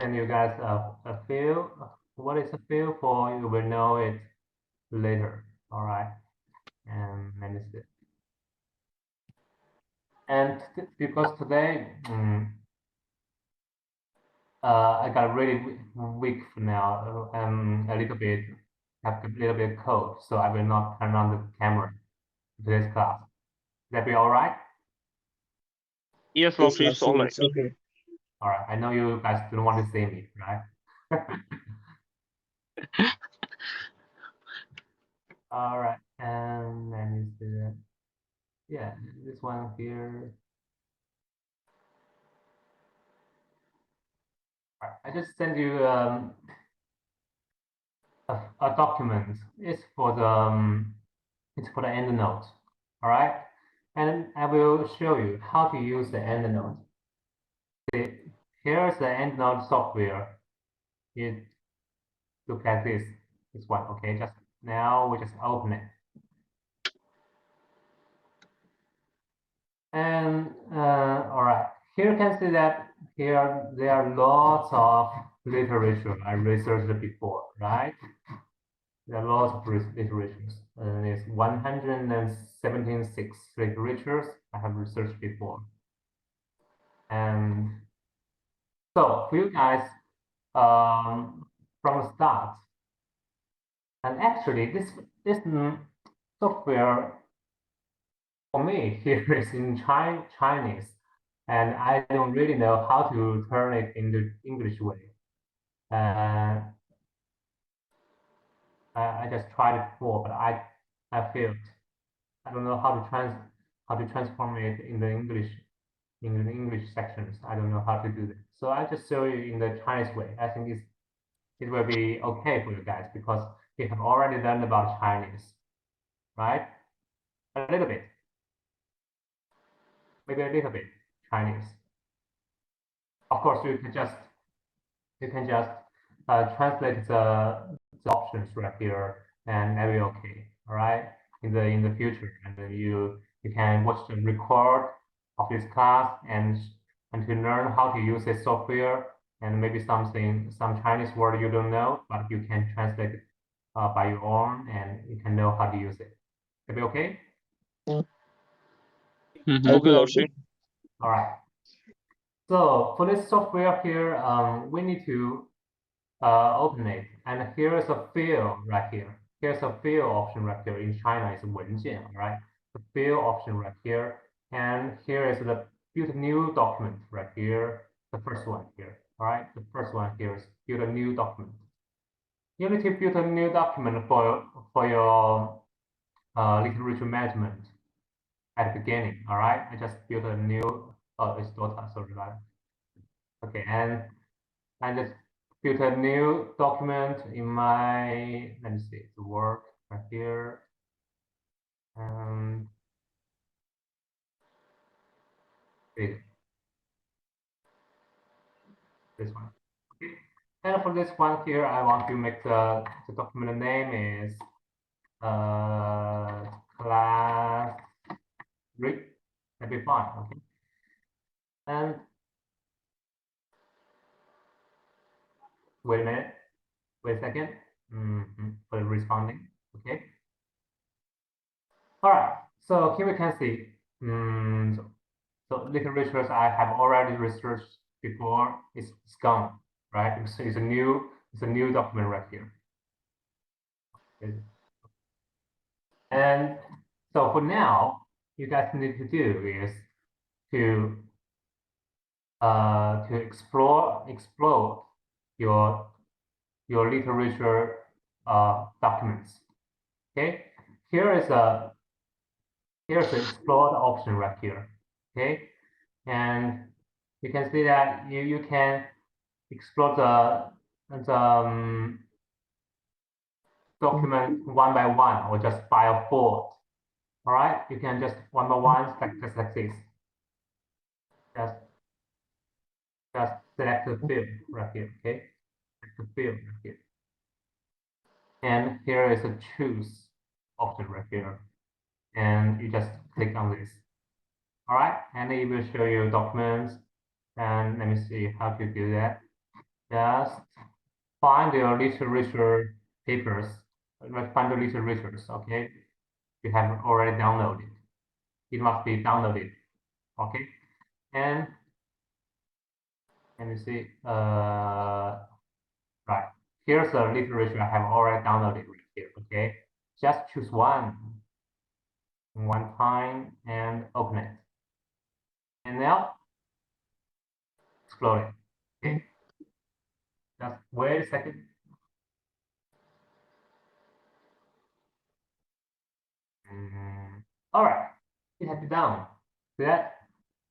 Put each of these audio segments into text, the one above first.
send you guys a field. What is a field for? You will know it later. All right. And let me see. And because today, I got really weak for now. A little bit, have a little bit cold, so I will not turn on the camera in today's class. That be all right? Yes, Yes, Lottie, it's all right. it's okay. All right. I know you guys don't want to see me, right? All right. And let me see that. Yeah, this one here. All right. I just sent you a document. It's for the end note. All right. And I will show you how to use the end note. Here's the end note software. It look like this one. Okay, just now we just open it. And all right, here you can see that here there are lots of literature I researched before, right? There are lots of literatures. And it's 176 literatures I have researched before. And so for you guys, from the start, and actually this software for me here is in Chinese, and I don't really know how to turn it into English way. I just tried it before, but I failed. I don't know how to transform it in the English sections. I don't know how to do that. So I just show you in the Chinese way. I think it will be okay for you guys because you have already learned about Chinese, right? A little bit, maybe a little bit Chinese. Of course, you can just translate the options right here, and that will be okay. All right, in the future, and then you can watch the record of this class and to learn how to use this software, and maybe some Chinese word you don't know, but you can translate it by your own, and you can know how to use it. That be okay? Okay, Lottie. All right. So for this software here, we need to open it, and here is a field right here. Here's a field option right here. In China, it's 文件, right? The field option right here, and here is the build a new document right here. The first one here, all right? The first one here is build a new document. You need to build a new document for your literature management at the beginning, all right? I just built a new. Oh, it's Dota, sorry about it. Okay, and I just built a new document in my, let me see, the work right here. This one. Okay. And for this one here, I want to make the document name is class 3. That'd be fine. Okay. And wait a minute. Wait a second. For the responding. Okay. All right. So here we can see. So literatures I have already researched before it's gone, right? It's a new document right here. Okay. And so for now, you guys need to do is to explore your literature documents. Okay, here's the explore option right here. Okay, and you can see that you can explore the document one by one or just file forward. All right, you can just one by one, just like this. Just select the field right here. Okay, select the field right here. And here is a choose option right here. And you just click on this. All right, and it will show you documents. And let me see how to do that. just find your literature papers, find the literatures, okay? You have already downloaded. It must be downloaded, okay? And let me see, right. Here's the literature I have already downloaded right here, okay? Just choose one time and open it. And now, explode it, okay? Just wait a second. All right, it has been done. See that?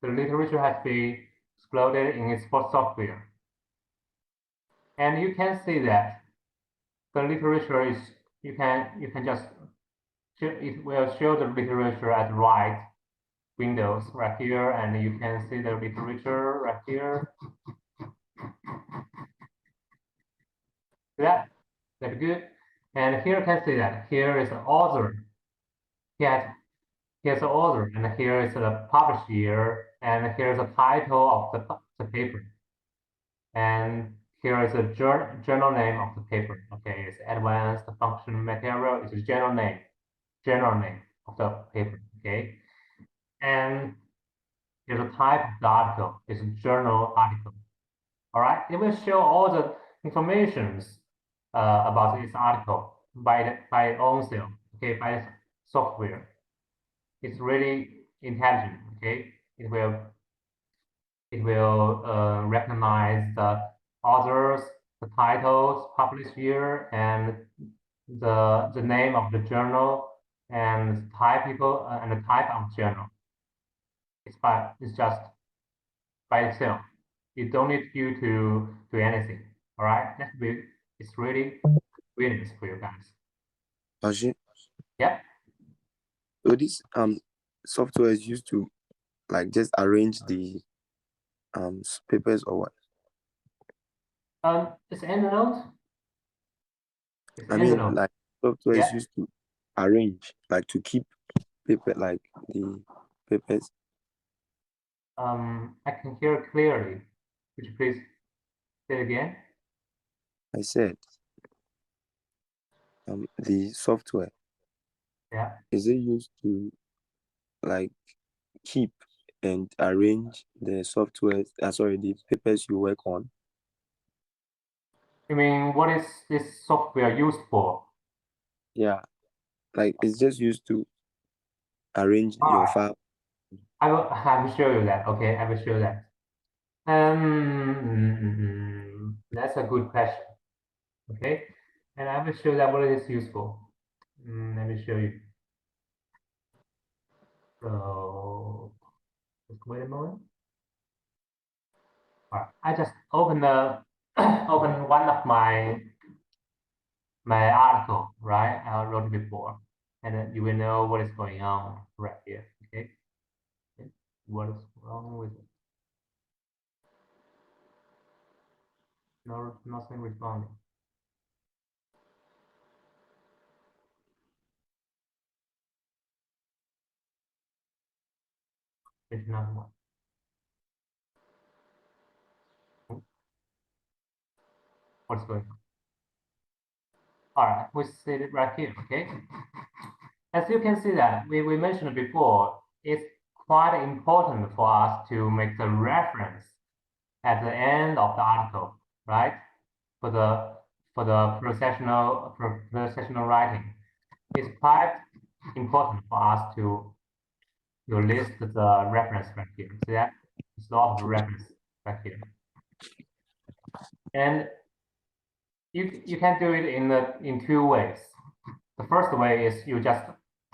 The literature has been exploded in its software. And you can see that the literature is, you can just, it will show the literature at right windows right here, and you can see the literature right here. See that? That's good. And here you can see that here is the author. Here's the author, and here is the published year, and here's the title of the paper. And here is the journal name of the paper. Okay, it's advanced function material. It's a general name of the paper. Okay, and here's the type of the article. It's a journal article. All right, it will show all the informations about this article by own self. Okay, by software. It's really intelligent. Okay, it will recognize the authors, the titles, published year, and the name of the journal and type people and the type of journal. It's just by itself. You don't need you to do anything. All right, it's really brilliant for you guys. Ajay, Yeah. so this software is used to like just arrange the papers or what? It's EndNote. It's I mean, EndNote. like software is Yeah. used to arrange, like to keep paper, like the papers. I can hear clearly. Could you please say it again? I said, the software, Yeah. is it used to like keep and arrange the software? Sorry, the papers you work on. You mean what is this software used for? Yeah, like it's just used to arrange your file. I will show you that. Okay, I will show that. That's a good question. Okay, and I will show that what it is useful. Let me show you. So just wait a moment. All right, I just open the open one of my article, right? I wrote it before, and then you will know what is going on right here. Okay, what is wrong with it? No, nothing responding. It's not one. What's going on? All right, we see it right here. Okay, as you can see that we mentioned before, it's quite important for us to make the reference at the end of the article, right? For the processional writing, it's quite important for us to list the reference right here. See that? It's a lot of reference right here, and you can do it in two ways. The first way is you just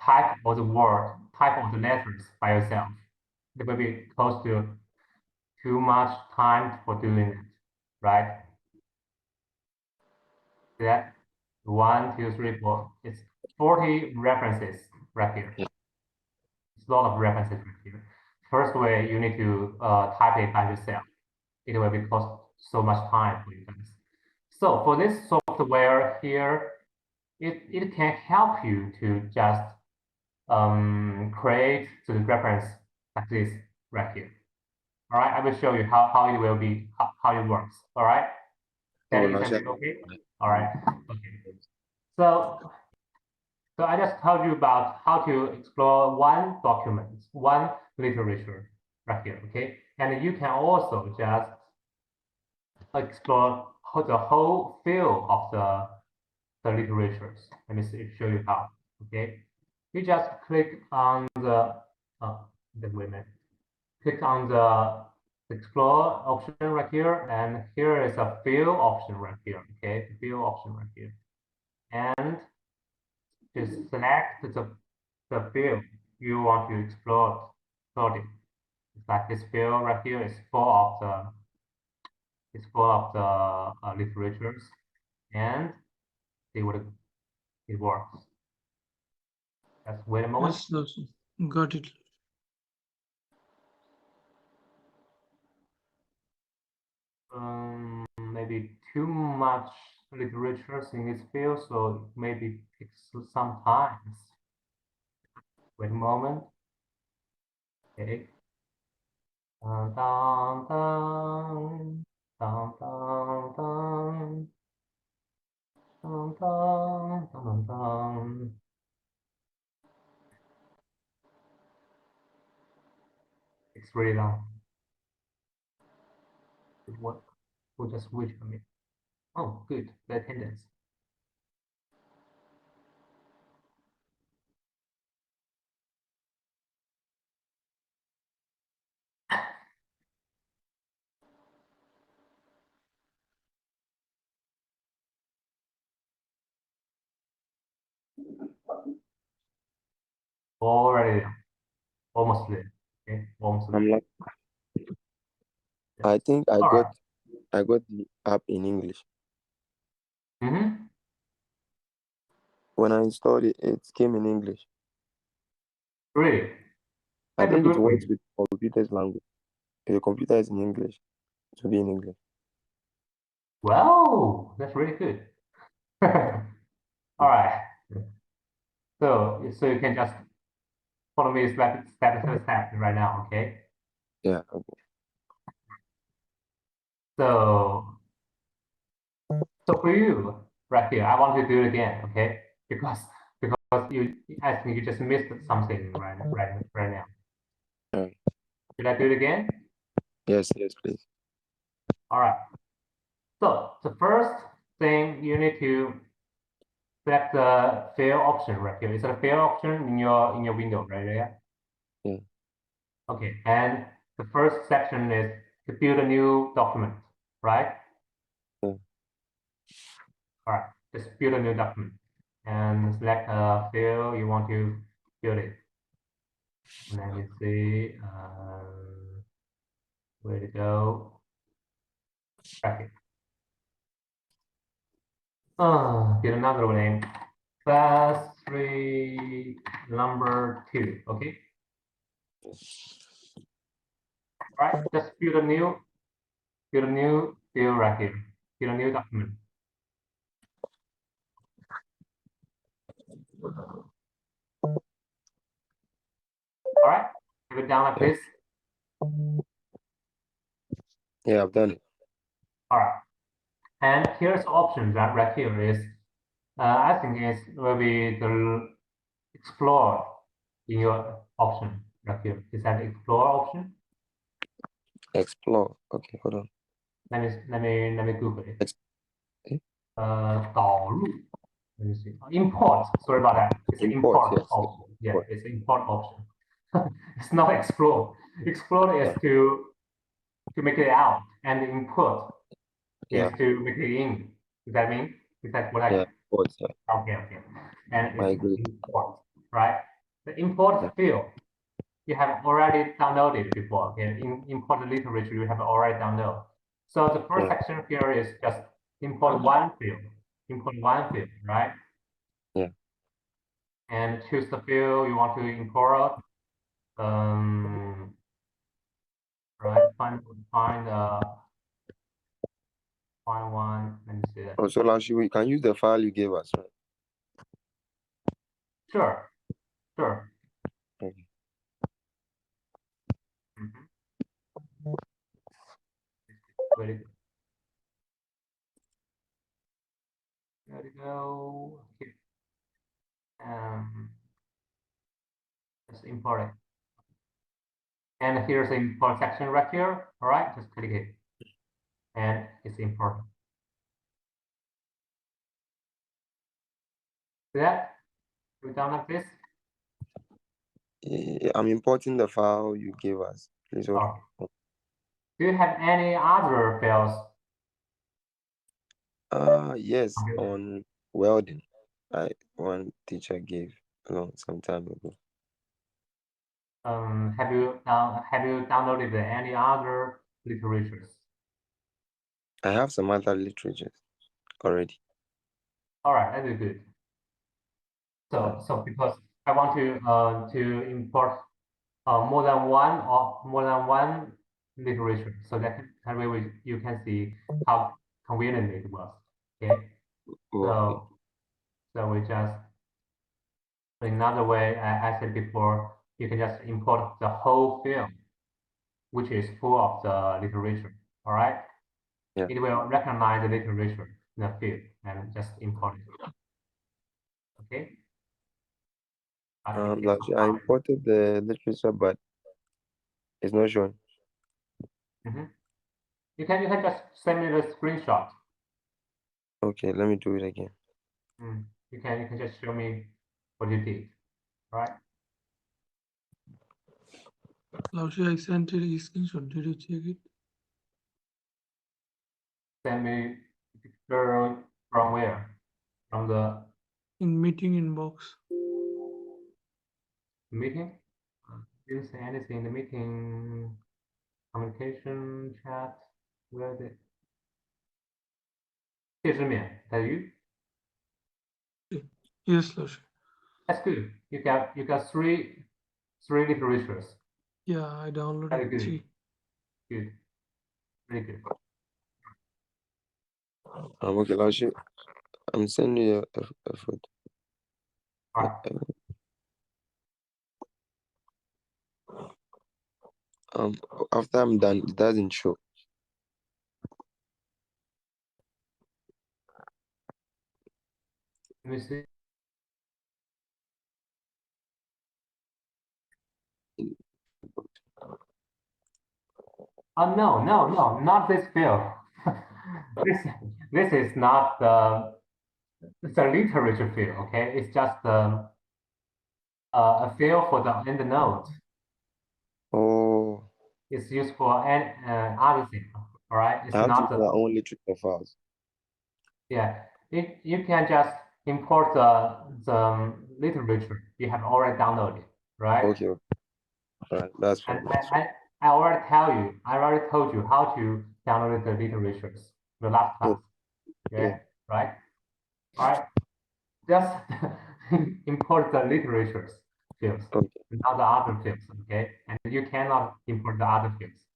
type all the letters by yourself. It will be close to too much time for doing it, right? See that? 1, 2, 3, 4. It's 40 references right here. It's a lot of references right here. First way, you need to type it by yourself. It will be cost so much time for you guys. So for this software here, it can help you to just create the reference like this right here. All right, I will show you how it will be, how it works. All right. Oh, That now isn't she- it okay? All right. Okay. So I just told you about how to explore one document, one literature right here, okay? And you can also just explore the whole field of the literatures. Let me show you how, okay? You just click on the, wait a minute. Click on the explore option right here, and here is a field option right here, okay? The field option right here. And just select the field you want to explore it. It's like this field right here is full of the literatures, and it works. Just wait a moment. Yes, also. Got it. Maybe too much literatures in this field, so maybe takes some time. Wait a moment. Okay. Dun, dun, dun, dun, dun, dun, dun, dun, dun, dun. It's really long. What? We'll just wait a minute. Oh, good. The attendance. Already there. Almost there. Okay, almost there. I'm like, I think All right. I got the app in English. Mm-hmm. When I installed it, it came in English. Really? I That's think it good. works with computer's language. If the computer is in English, it will be in English. Wow, that's really good. All right. So you can just follow me step to step right now, okay? Yeah. Okay. So for you right here, I want to do it again, okay? Because I think you just missed something right now. All right. Should I do it again? Yes, please. All right. So the first thing you need to select the fill option right here. Is it a fill option in your window right there? Yeah. Okay. And the first section is to build a new document, right? Yeah. All right. Just build a new document and select a field you want to build it. Let me see where to go. Bracket. Get another name. class-3 number 2. Okay. All right. Just build a new field right here. Build a new document. All right. Have it down like this. Yeah, I've done it. All right. And here's the option that right here is, I think it will be the explore in your option right here. Is that explore option? Explore. Okay, hold on. Let me Google it. Eh? 导入. Let me see. Import. Sorry about that. It's an Import, import yes. option. Yeah, Import. it's an import option. It's not explore. Explore is to make it out, and import Yeah. is to make it in. Does that mean? Is that what I? Yeah. Import. Yeah. Okay. And I it's agree. import, right? The import Yeah. field you have already downloaded before. Okay, import literature you have already downloaded. So the first Yeah. section here is just import one field. Import one field, right? Yeah. And choose the field you want to import. Right. Find one. Let me see that. Oh, so now we can use the file you gave us, right? Sure. Okay. Very good. go here. Just import it. And here's the import section right here. All right, just click it. And it's imported. See that? We done like this? I'm importing the file you gave us. Please hold on. Okay. Do you have any other files? Yes, Okay. on welding. One teacher gave some time ago. Have you downloaded any other literatures? I have some other literatures already. All right, that is good. So because I want to import more than one literature, so that way you can see how convenient it was. Okay. Okay. So we just another way I said before, you can just import the whole field, which is full of the literature. All right. Yeah. It will recognize the literature in the field and just import it. Okay. I imported the literature, but it's not showing. You can just send me the screenshot. Okay, let me do it again. You can just show me what you did, right? Laoshi, I sent it a screenshot. Did you check it? Send me picture from where? From the In meeting inbox. meeting? Didn't say anything in the meeting. Communication chat. Where is it? 介之面 that you? Yes, Laoshi. That's good. You got three literatures. Yeah, I downloaded Very good. 3. Good. Very good. Okay, Laoshi, I'm sending you a photo. All right. After I'm done, it doesn't show. Let me see. Oh no, not this field. this is not the literature field. Okay, it's just a field for the end note. Oh. It's used for any other thing. All right, it's I have not to use my own literature files. Yeah, you can just import the literature you have already downloaded, right? Okay. All right, that's fine. I already told you how to download the literatures the last class. Yeah. Right. All right. Just import the literatures fields, not the other fields. Okay, and you cannot import the other fields.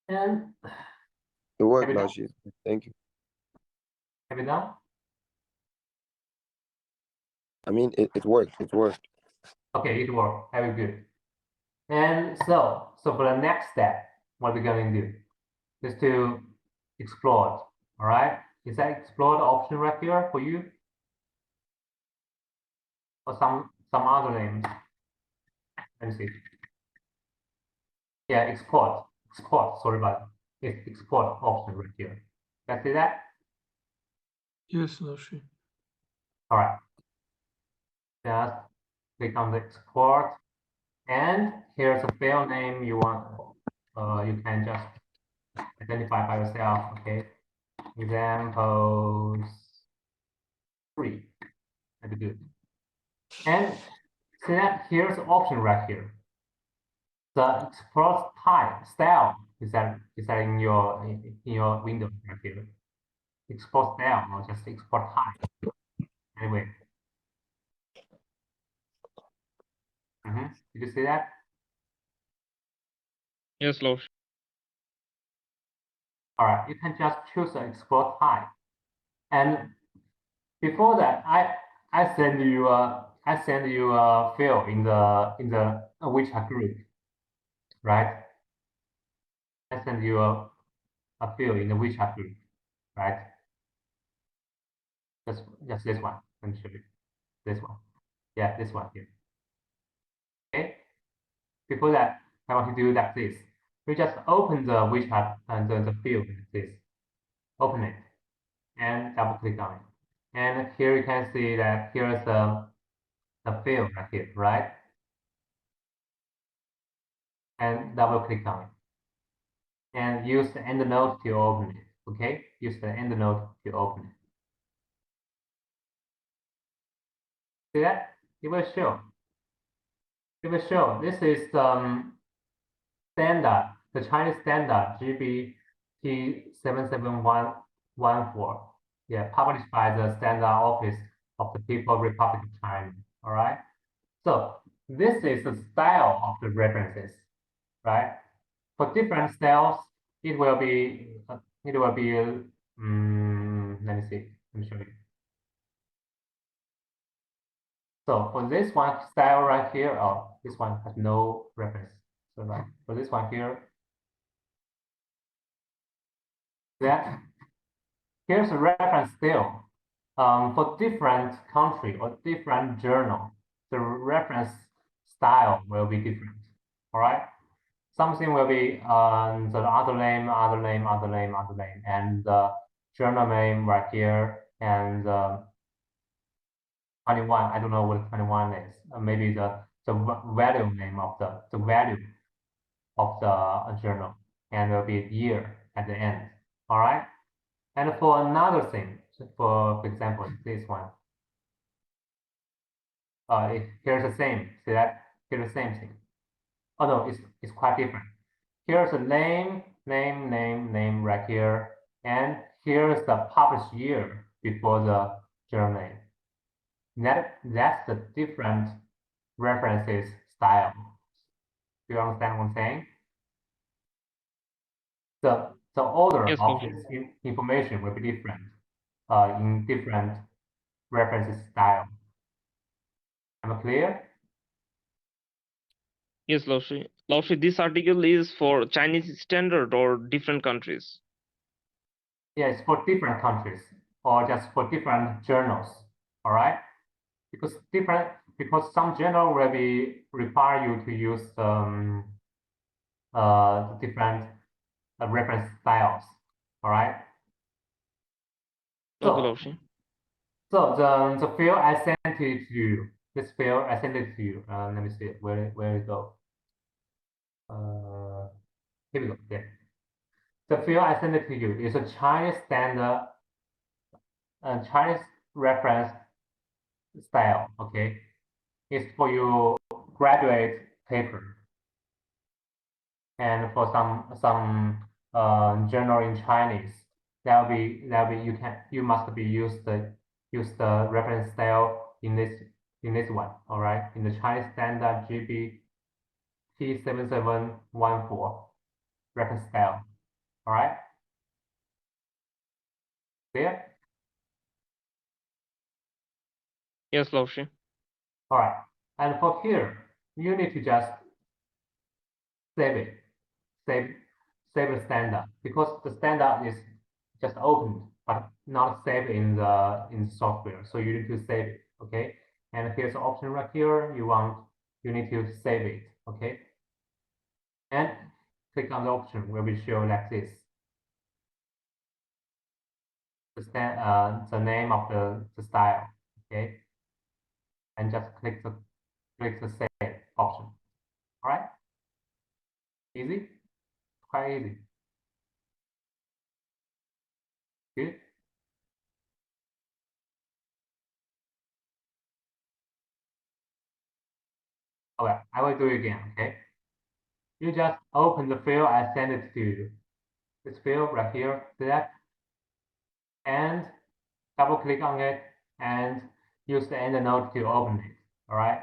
And it worked, Laoshi. Thank you. Have you done? I mean, it worked. It worked. Okay, it worked. Very good. And so for the next step, what we're going to do is to explode. All right? Is that explode option right here for you? Or some other name? Let me see. Yeah, export. Sorry about it. It's export option right here. Can you see that? Yes, Laoshi. All right. Just click on the export. And here's a file name you want. You can just identify by yourself. Okay. Examples 3. That'd be good. And see that here's the option right here. The export type style is that in your window right here. Export style or just export type. Anyway. Did you see that? Yes, Laoshi. All right, you can just choose the export type. And before that, I send you a field in the WeChat group. right? I send you a field in the WeChat group, right? Just this one. Let me show you. This one. Yeah, this one here. Okay. Before that, I want to do like this. We just open the WeChat and the field like this. Open it and double click on it. And here you can see that here's the field right here, right? And double click on it. And use the end node to open it. Okay? Use the end node to open it. See that? It will show. It will show. This is standard, the Chinese standard GB T77114. Yeah, published by the Standard Office of the People's Republic of China. All right. So this is the style of the references, right? For different styles, it will be let me see. Let me show you. So for this one style right here, oh, this one has no reference. So right, for this one here, that here's a reference still. For different country or different journal, the reference style will be different. All right. Something will be the other name, and the journal name right here, and 21. I don't know what 21 is. Maybe the value name of the value of the journal, and there will be a year at the end. All right. And for another thing, for example, this one, here's the same. See that? Here's the same thing. Oh no, it's quite different. Here's a name right here, and here's the published year before the journal name. That's the different references style. Do you understand what I'm saying? The order Yes, of Laushi. this information will be different in different references style. Am I clear? Yes, Laushi. Laushi, this article is for Chinese standard or different countries? Yes, for different countries or just for different journals. All right, because some journal will be require you to use different reference styles. All right. Okay, So Laushi. the field I sent it to you. This field I sent it to you. Let me see where it go. Here we go. Yeah. The field I sent it to you is a Chinese standard, Chinese reference style. Okay, it's for your graduate paper and for some journal in Chinese. That'll be you must be use the reference style in this one. All right, in the Chinese standard GB T7714 reference style. All right, clear? Yes, Laushi. All right, and for here, you need to just save it, save the standard, because the standard is just opened but not saved in the software. So you need to save it. Okay. And here's the option right here. You need to save it. Okay. And click on the option will be shown like this. The name of the style. Okay. And just click the save option. All right. Easy. Quite easy. Good. Okay. I will do it again. Okay. You just open the field I send it to you. This field right here. See that? And double click on it and use the end node to open it. All right.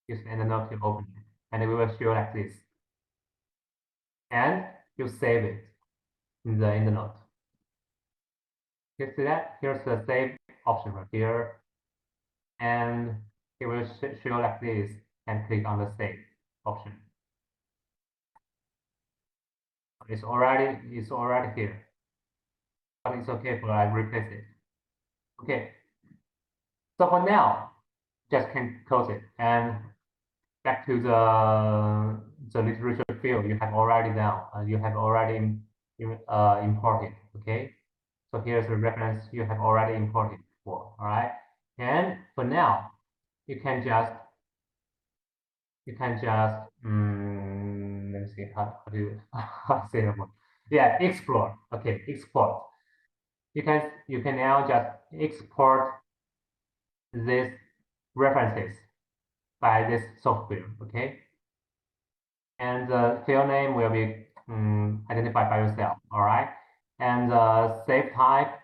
Use the end node to open it. And it will show like this. And you save it in the end node. You see that? Here's the save option right here. And it will show like this and click on the save option. It's already here. But it's okay for I replace it. Okay. So for now, just can close it and back to the literature field you have already done. You have already imported. Okay. So here's the reference you have already imported for. All right. And for now, you can just let me see how to how to say that word. Yeah, explore. Okay, export. You can now just export these references by this software. Okay, and the field name will be identified by yourself. All right, and the save type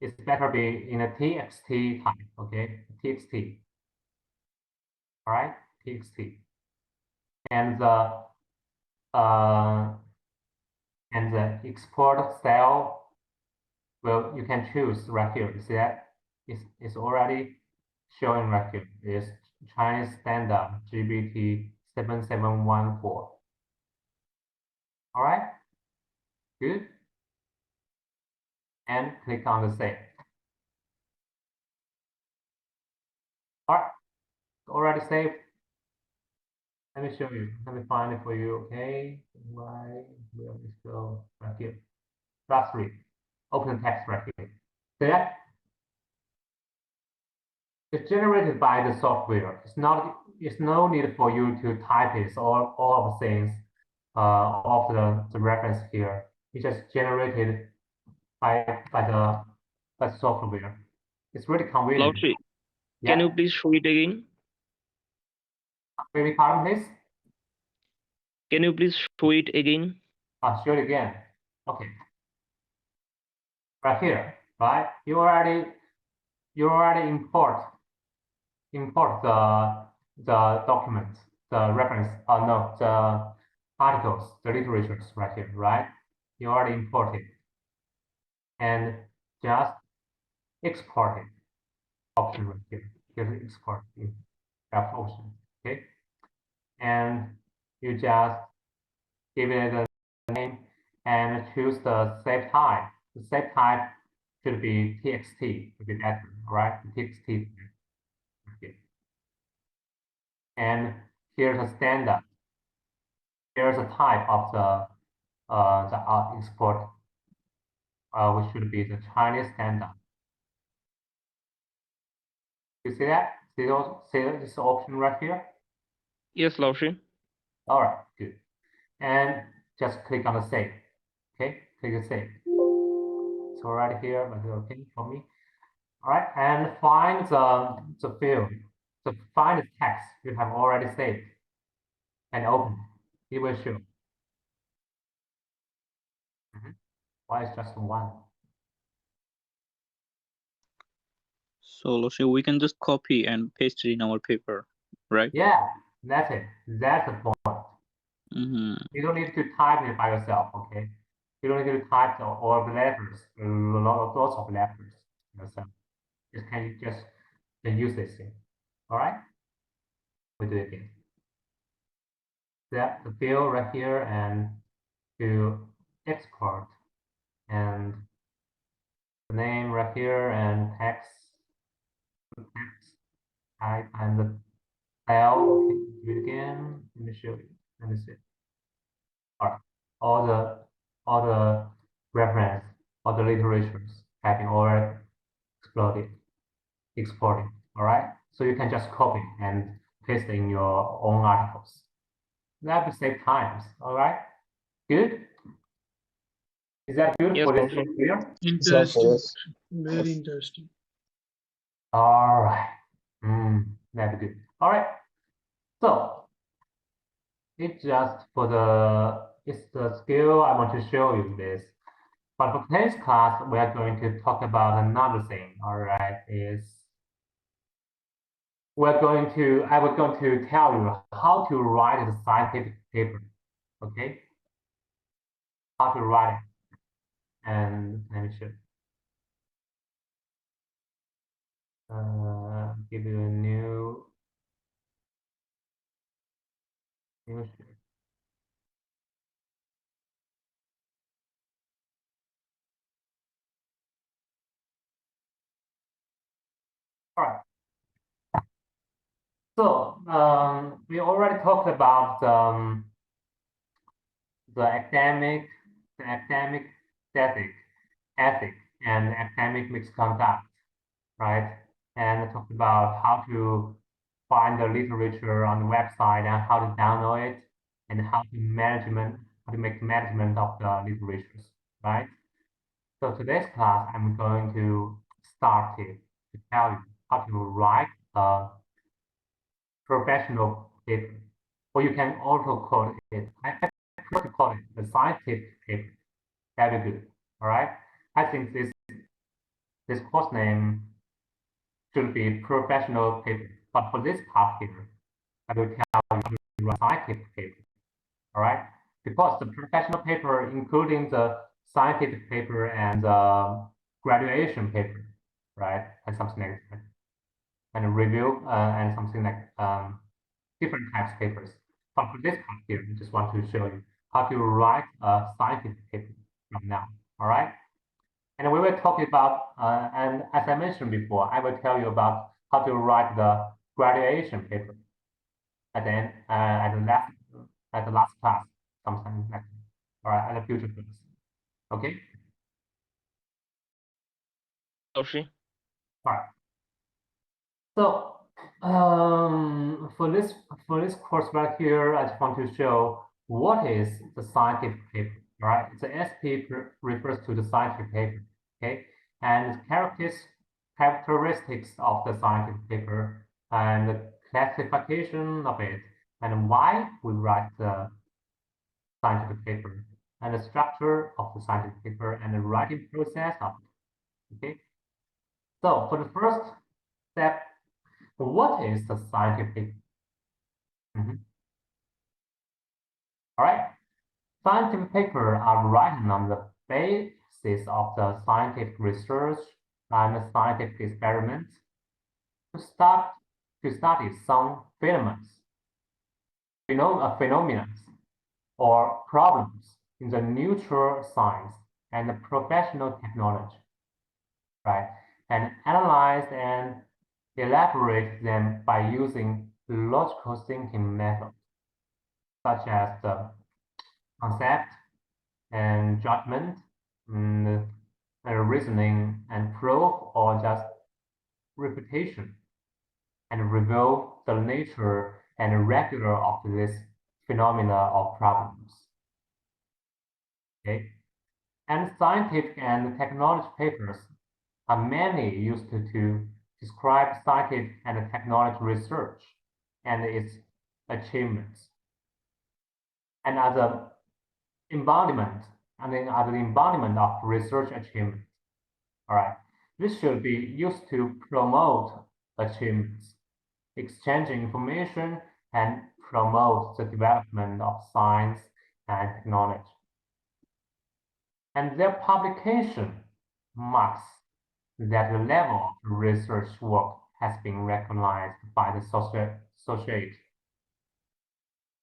is better be in a txt type. Okay, txt. All right, txt, and the uh, and the export style, well, you can choose right here. You see that? It's already showing right here. It's Chinese standard GBT 7714. All right, good. And click on the save. All right, already saved. Let me show you. Let me find it for you. Okay, why? Where let's go right here. Class-3. Open text right here. See that? It's generated by the software. It's no need for you to type it, all of the things of the reference here. It's just generated by the software. It's really convenient. Laoshi, can Yeah. you please show it again? Maybe pardon please? Can you please show it again? Show it again. Okay. Right here, right? You already import the documents, the reference, no, the articles, the literatures right here, right? You already import it and just export it. Option right here. Here's export in that option. Okay, and you just give it a name and choose the save type. The save type should be txt, should be that, right? Txt. Okay. And here's a standard. Here's a type of the export, which should be the Chinese standard. You see that? See this option right here? Yes, Laoshi. All right, good. And just click on the save. Okay, click the save. It's already here, but it's okay for me. All right, and find the field. So find the text you have already saved and open. It will show. Why is just one? So Laoshi, we can just copy and paste it in our paper, right? Yeah, that's it. That's the point. Mm-hmm. You don't need to type it by yourself, okay? You don't need to type all the letters, lots of letters yourself. Just can use this thing. All right? We do it again. Set the field right here and to export and the name right here and text type and the style. Okay, do it again. Let me show you. Let me see. All right. All the reference, all the literatures have been already exported. All right. So you can just copy and paste in your own articles. That will save times. All right. Good. Is that good Yes, for this Laoshi. clear? Interesting. Very interesting. All right. That's good. All right. So it's just it's the skill I want to show you this. But for today's class, we are going to talk about another thing. All right, I was going to tell you how to write a scientific paper. Okay, how to write it, and let me show. Give you a new So we already talked about the academic ethic, and academic misconduct, right? And talked about how to find the literature on the website and how to download it, and how to make management of the literatures, right? So today's class, I'm going to start it to tell you how to write a professional paper, or you can also call it, I prefer to call it a scientific paper. That'd be good. All right. I think this course name should be professional paper, but for this part here, I will tell you to write scientific paper. All right, because the professional paper, including the scientific paper and the graduation paper, right, and something like that, and a review and something like different types of papers. But for this part here, I just want to show you how to write a scientific paper from now. All right. And we will talk about, and as I mentioned before, I will tell you about how to write the graduation paper at the end, at the last class, sometime like that. All right, at a future class. Okay. Laoshi. All right. So for this course right here, I just want to show what is the scientific paper. All right, the SP refers to the scientific paper. Okay, and characteristics of the scientific paper and the classification of it, and why we write the scientific paper, and the structure of the scientific paper, and the writing process of it. Okay, so for the first step, what is the scientific? All right, scientific papers are written on the basis of the scientific research and scientific experiments to study some phenomena or problems in the natural science and the professional technology, right? And analyze and elaborate them by using logical thinking methods, such as the concept and judgment, and reasoning and proof, or just repetition, and reveal the nature and regular of this phenomena or problems. Okay, and scientific and technology papers are mainly used to describe scientific and technology research and its achievements, and as an embodiment, of research achievement. All right, this should be used to promote achievements, exchanging information, and promote the development of science and technology. And their publication marks that the level of research work has been recognized by the society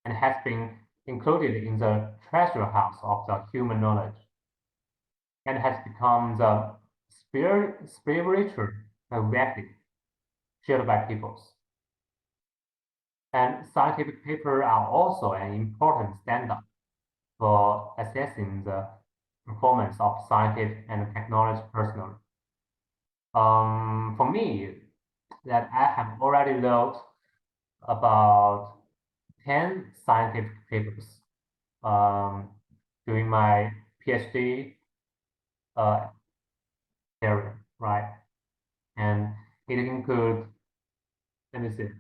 and has been included in the treasure house of the human knowledge, and has become the spiritual value shared by peoples. And scientific papers are also an important standard for assessing the performance of scientific and technology personnel. For me, that I have already wrote about 10 scientific papers during my PhD area, right? And it includes, let me see,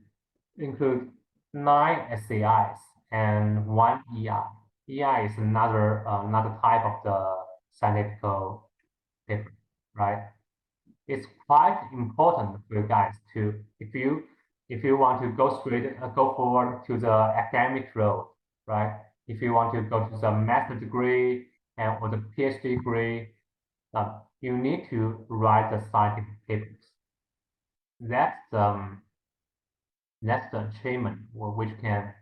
include 9 SCIs and 1 EI. EI is another type of the scientific paper, right? It's quite important for you guys to, if you want to go forward to the academic road, right? If you want to go to the master degree or the PhD degree, you need to write the scientific papers. That's the achievement which can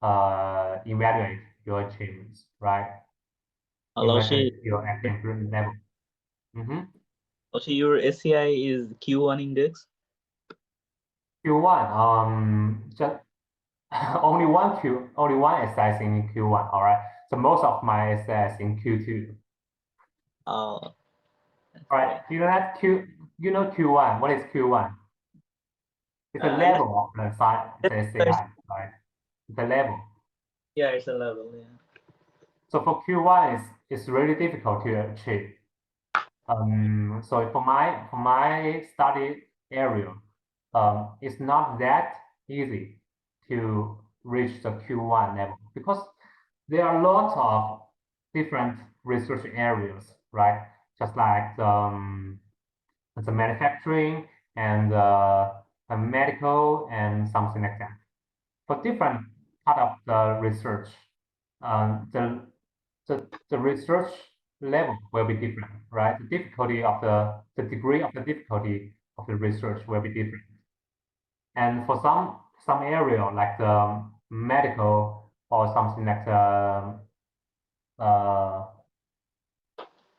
evaluate your achievements, right? Laoshi, Evaluate your academic level. Laoshi, your SCI is Q1 index? Q1, just only one essay in Q1. All right. So most of my essays in Q2. Oh, All right. You know that Q1. What is Q1? It's a yeah, level of the science, the CI, right? The level. yeah, it's a level. Yeah. So for Q1, it's really difficult to achieve. So for my study area, it's not that easy to reach the Q1 level because there are lots of different research areas, right? Just like the manufacturing and medical and something like that. For different part of the research, the research level will be different, right? The difficulty of the degree of the difficulty of the research will be different. And for some area like the medical or something like the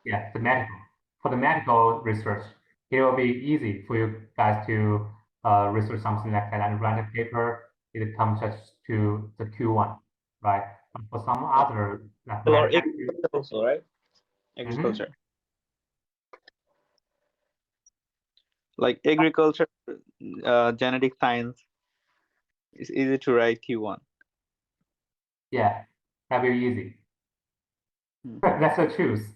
yeah, the medical. For the medical research, it will be easy for you guys to research something like that and write a paper. It comes just to the Q1, right? But for some other like Or manufacturing, agriculture also, right? Agriculture. Like agriculture, genetic science, it's easy to write Q1. yeah, that will be easy. That's the truth.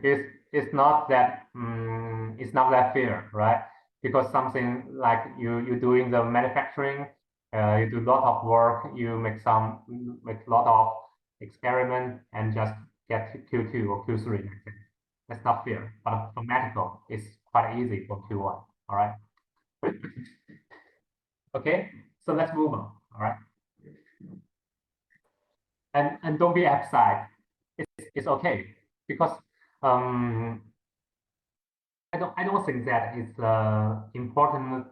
It's not that fair, right? Because something like you doing the manufacturing, you do a lot of work, you make a lot of experiment and just get Q2 or Q3. That's not fair. But for medical, it's quite easy for Q1. All right. Okay, so let's move on. All right. And don't be upset. It's okay because I don't think that it's an important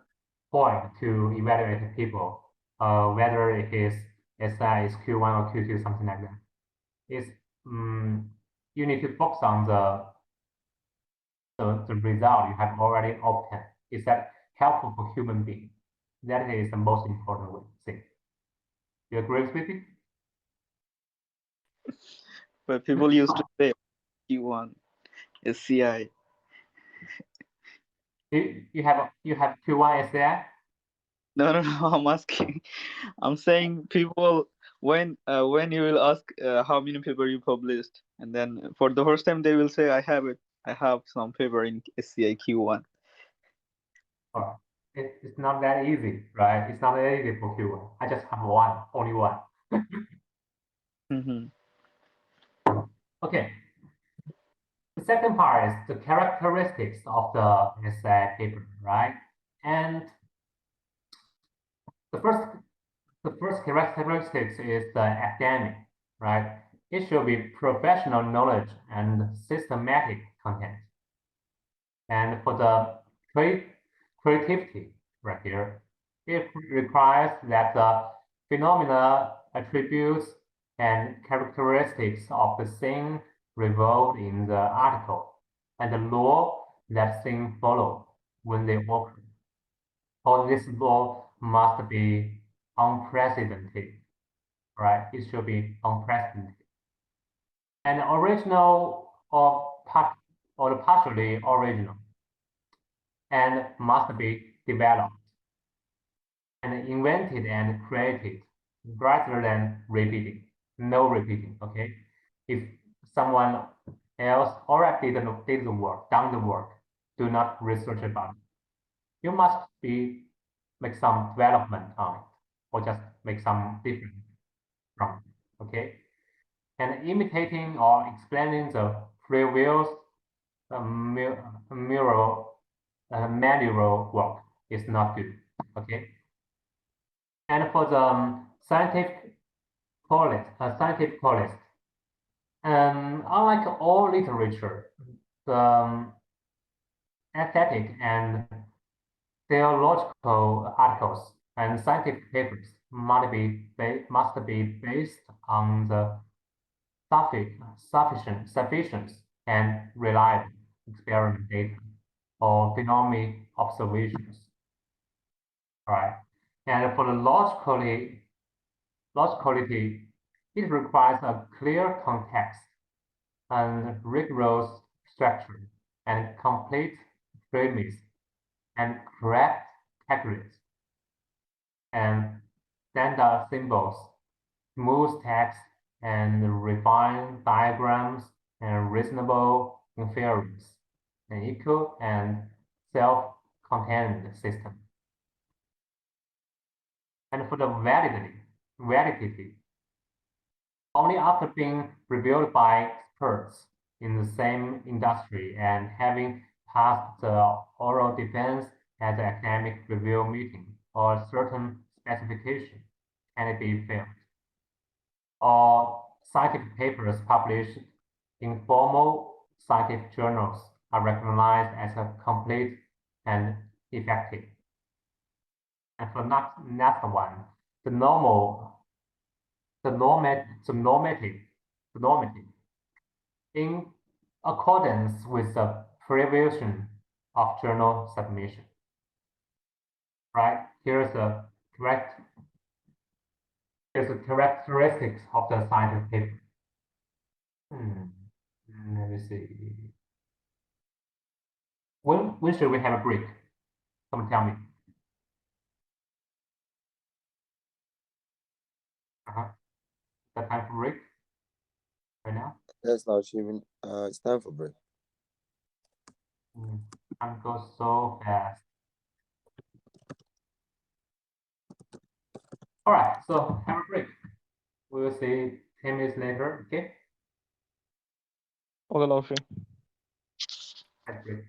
point to evaluate people, whether it is SI is Q1 or Q2, something like that. It's you need to focus on the result you have already obtained. Is that helpful for human being? That is the most important thing. You agree with it? But people used to say Q1 is CI. You have Q1 SI? No, no, no. I'm asking. I'm saying people when you will ask how many paper you published, and then for the first time they will say I have it. I have some paper in SCI Q1. Oh, it's not that easy, right? It's not that easy for Q1. I just have one, only one. Mm-hmm. Okay. The second part is the characteristics of the essay paper, right? And the first characteristics is the academic, right? It should be professional knowledge and systematic content. And for the creativity right here, it requires that the phenomena, attributes, and characteristics of the thing revolved in the article, and the law that thing follow when they occur. Or this law must be unprecedented, right? It should be unprecedented. And original or partially original and must be developed and invented and created rather than repeating. No repeating, okay? If someone else already did the work, done the work, do not research about it. You must make some development on it or just make some different from it, okay? And imitating or explaining the free wills manual work is not good, okay? And for the scientific quality, unlike all literature, the aesthetic and theological articles and scientific papers must be based on the sufficient and reliable experiment data or phenomenon observations. right? And for the large quality, it requires a clear context and rigorous structure and complete premise and correct categories and standard symbols, smooth text and refined diagrams and reasonable inference, an equal and self-contained system. And for the validity, only after being reviewed by experts in the same industry and having passed the oral defense at the academic review meeting or certain specification can it be filmed. Or scientific papers published in formal scientific journals are recognized as a complete and effective. And for next one, the normative, in accordance with the prevision of journal submission. Right? Here's the characteristics of the scientific paper. Let me see. When should we have a break? Someone tell me. The time for break right now? Yes, now achieving. It's time for break. Time goes so fast. All right, so have a break. We will see 10 minutes later, okay? Okay, Laoshi. Have a break.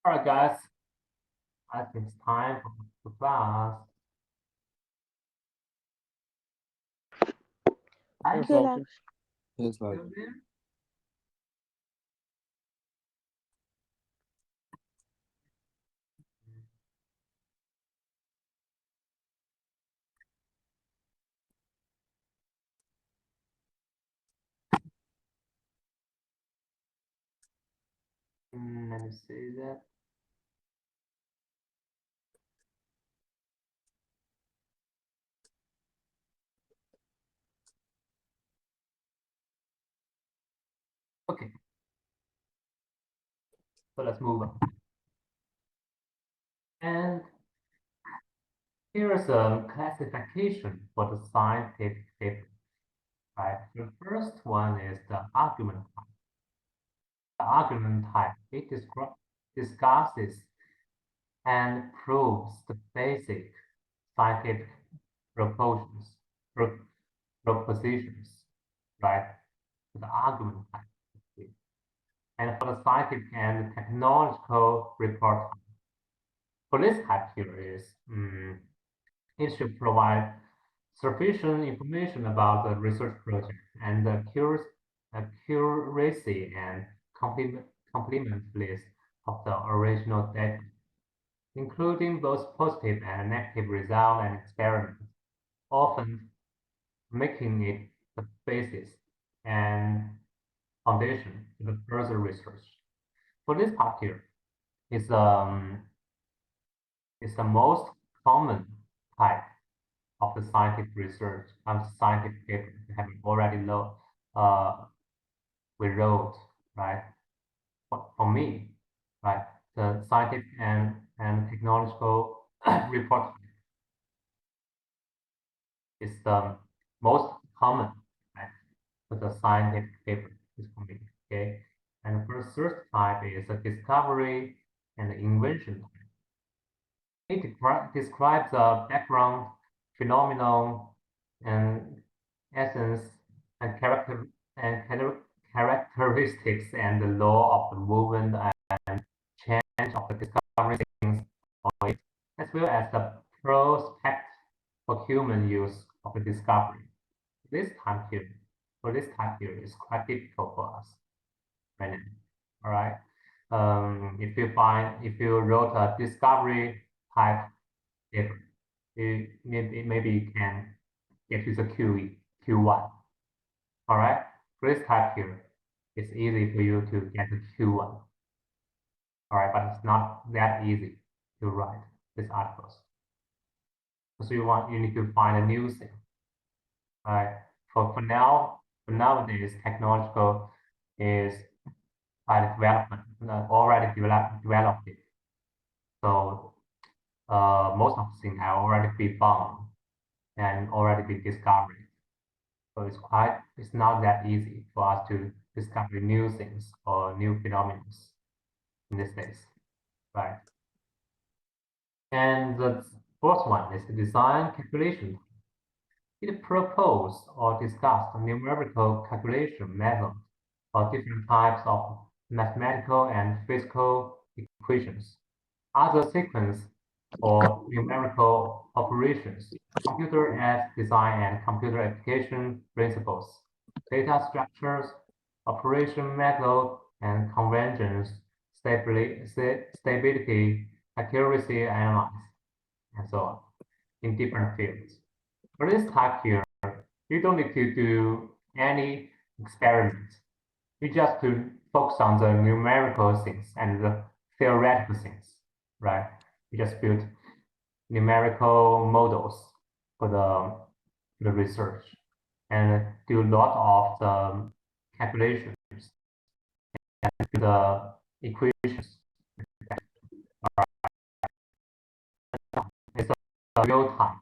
All right, guys. I think it's time for class. Yes, Okay, Laushi. Yes, Still Lord. there? Let me see that. Okay, so let's move on. And here's a classification for the scientific paper, right? The first one is the argument type. The argument type, it discusses and proves the basic scientific propositions, propositions, right? The argument type. And for the scientific and technological report, for this type here is it should provide sufficient information about the research project and the accuracy and completeness of the original data, including both positive and negative results and experiments, often making it the basis and foundation for the further research. For this part here, is the most common type of the scientific research and scientific paper we have already we wrote, right? For me, right? The scientific and technological report is the most common, right? For the scientific paper is for me, okay? And for the third type is a discovery and invention. It describes the background, phenomenon, and essence and characteristics and the law of the movement and change of the discovery things on it, as well as the prospect for human use of the discovery. This time period, for this time period, is quite difficult for us right now. All right. If you wrote a discovery type paper, maybe you can get to the Q1. All right. For this type here, it's easy for you to get the Q1. All right, but it's not that easy to write these articles. So you need to find a new thing. All right. For nowadays, technological is by development, already developed it. So most of the things have already been found and already been discovered. So it's not that easy for us to discover new things or new phenomena in these days, right? And the fourth one is the design calculation. It proposed or discussed numerical calculation methods for different types of mathematical and physical equations, other sequence or numerical operations, computer as design and computer application principles, data structures, operation method, and conventions, stability, accuracy analysis, and so on, in different fields. For this type here, you don't need to do any experiments. You just to focus on the numerical things and the theoretical things, right? You just build numerical models for the research and do a lot of the calculations and the equations. It's a real time.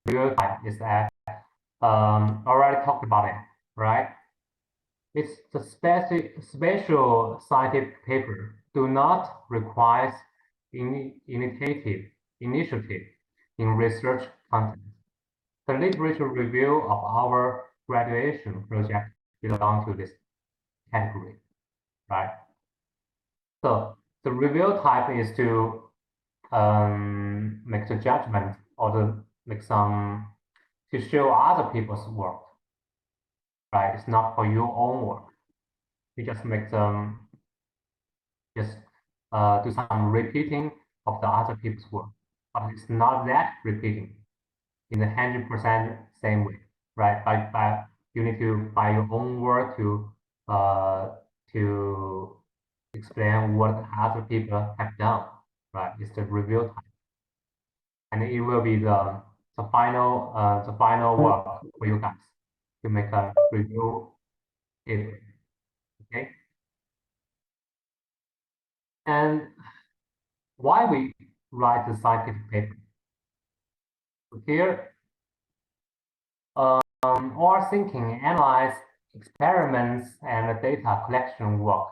Real time is that already talked about it, right? It's the special scientific paper do not require initiative in research content. The literature review of our graduation project belong to this category, right? So The review type is to make the judgment or to make some to show other people's work, right? It's not for your own work. You just make them just do some repeating of the other people's work, but it's not that repeating in the 100% same way, right? But you need to by your own work to explain what other people have done, right? It's the review type, and it will be the final work for you guys to make a review paper, okay? And why we write the scientific paper? Here, our thinking, analyze, experiments, and data collection work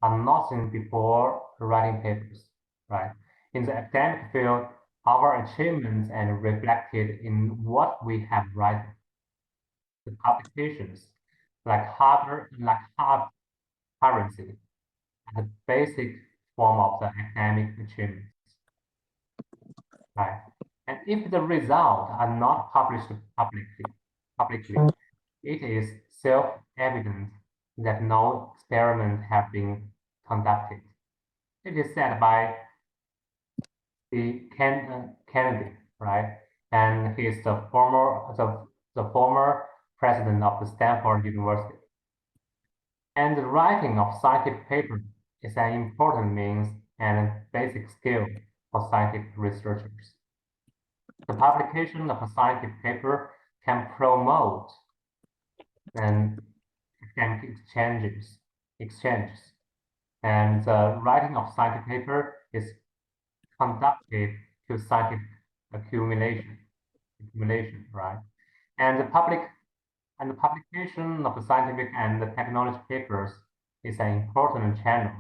are nothing before writing papers, right? In the academic field, our achievements are reflected in what we have written. The publications, like hard currency, are the basic form of the academic achievements, right? And if the results are not published publicly, it is self-evident that no experiment have been conducted. It is said by the Kennedy, right? And he is the former president of the Stanford University. And the writing of scientific paper is an important means and basic skill for scientific researchers. The publication of a scientific paper can promote and academic exchanges. And the writing of scientific paper is conducted to scientific accumulation, right? And the publication of the scientific and the technology papers is an important channel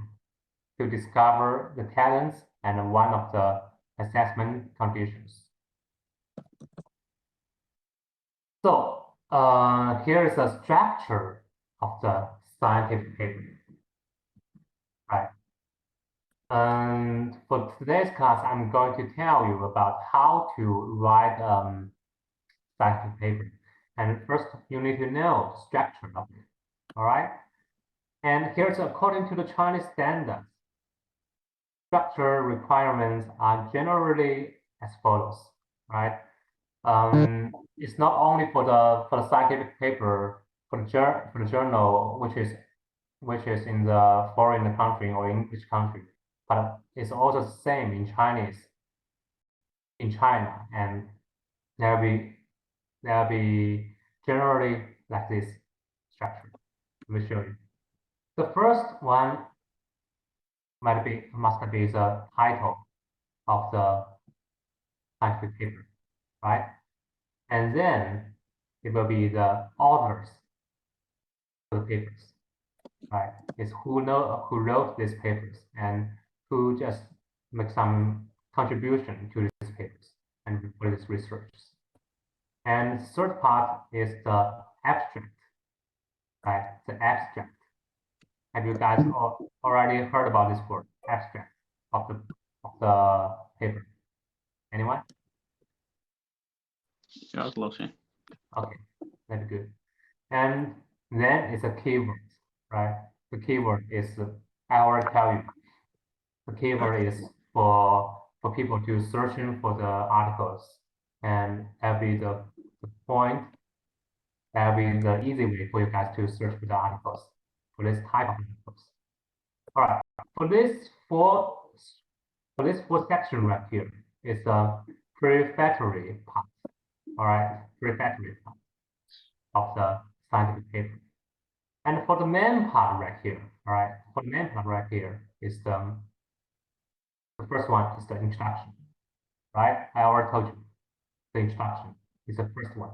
to discover the talents and one of the assessment conditions. So here is the structure of the scientific paper, right? And for today's class, I'm going to tell you about how to write scientific paper. And first, you need to know the structure of it, all right? And here's according to the Chinese standards. Structure requirements are generally as follows, right? It's not only for the scientific paper for the journal which is in the foreign country or English country, but it's also the same in Chinese in China, and there'll be generally like this structure. Let me show you. The first one must be the title of the scientific paper, right? And then it will be the authors of the papers, right? It's who wrote these papers and who just make some contribution to these papers and for this research. And the third part is the abstract, right? The abstract. Have you guys already heard about this word, abstract of the paper? Anyone? Yes, Lucy. Okay, that's good. And then it's a keyword, right? The keyword is, I already tell you, the keyword is for people to searching for the articles, and that'll be the point, that'll be the easy way for you guys to search for the articles, for this type of articles. All right, for this four section right here is a prefatory part, all right, prefatory part of the scientific paper. And for the main part right here, all right, for the main part right here is the first one is the introduction, right? I already told you the introduction is the first one.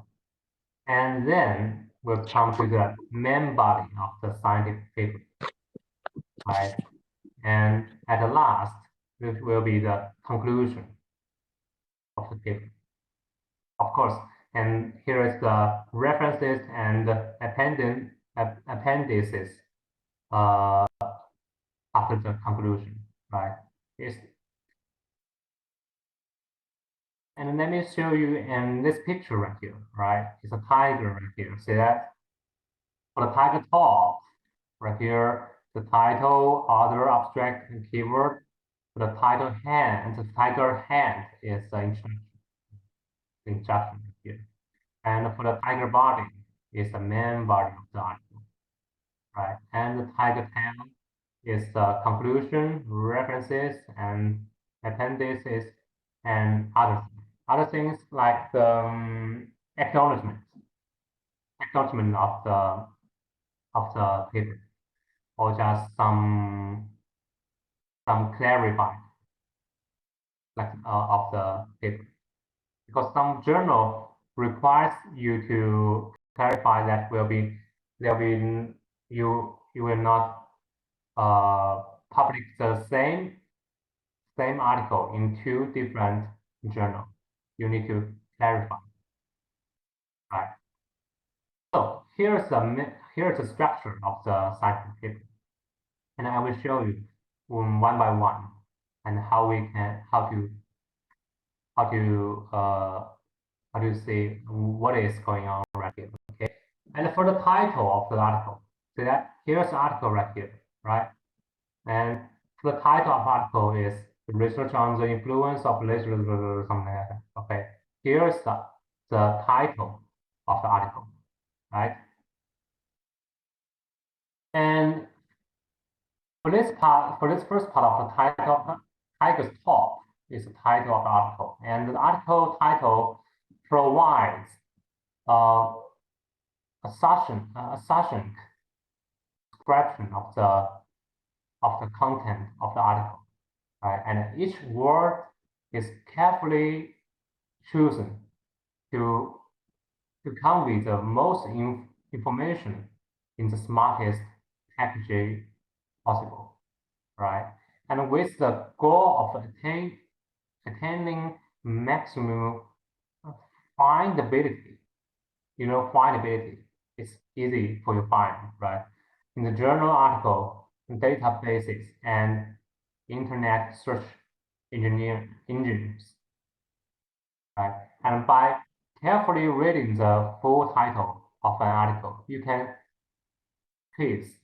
And then we'll come to the main body of the scientific paper, right? And at the last, it will be the conclusion of the paper. Of course, and here is the references and appendices after the conclusion, right? And let me show you in this picture right here, right? It's a tiger right here. See that? For the tiger top, right here, the title, other abstract and keyword. For the title hand, the tiger hand is the instruction right here. And for the tiger body is the main body of the article, right? And the tiger tail is the conclusion, references, and appendices, and other things like the acknowledgement of the paper, or just some clarifying like of the paper, because some journal requires you to clarify that you will not publish the same article in two different journals. You need to clarify, right? So here's the structure of the scientific paper, and I will show you one by one, and how to see what is going on right here. Okay, and for the title of the article, see that here's the article right here, right? And the title of the article is research on the influence of literature, something like that. Okay, here's the title of the article, right? And for this first part of the title, Tiger's Talk is the title of the article, and the article title provides a succinct description of the content of the article, right? And each word is carefully chosen to convey the most information in the smartest packaging possible, right? And with the goal of attaining maximum findability. Findability is easy for you to find, right? In the journal article, databases, and internet search engines, right? And by carefully reading the full title of an article, you can piece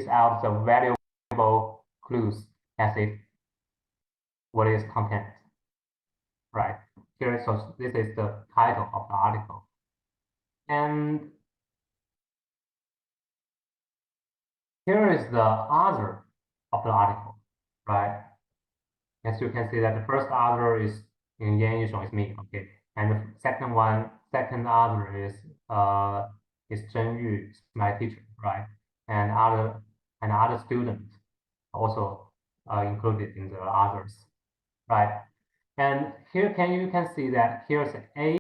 out the valuable clues as if what is content, right? So this is the title of the article. And here is the author of the article, right? As you can see that the first author is in Yan Yishong, is me, okay. And the second author is Zhen Yu, my teacher, right? And other students also included in the others, right? And here you can see that here's a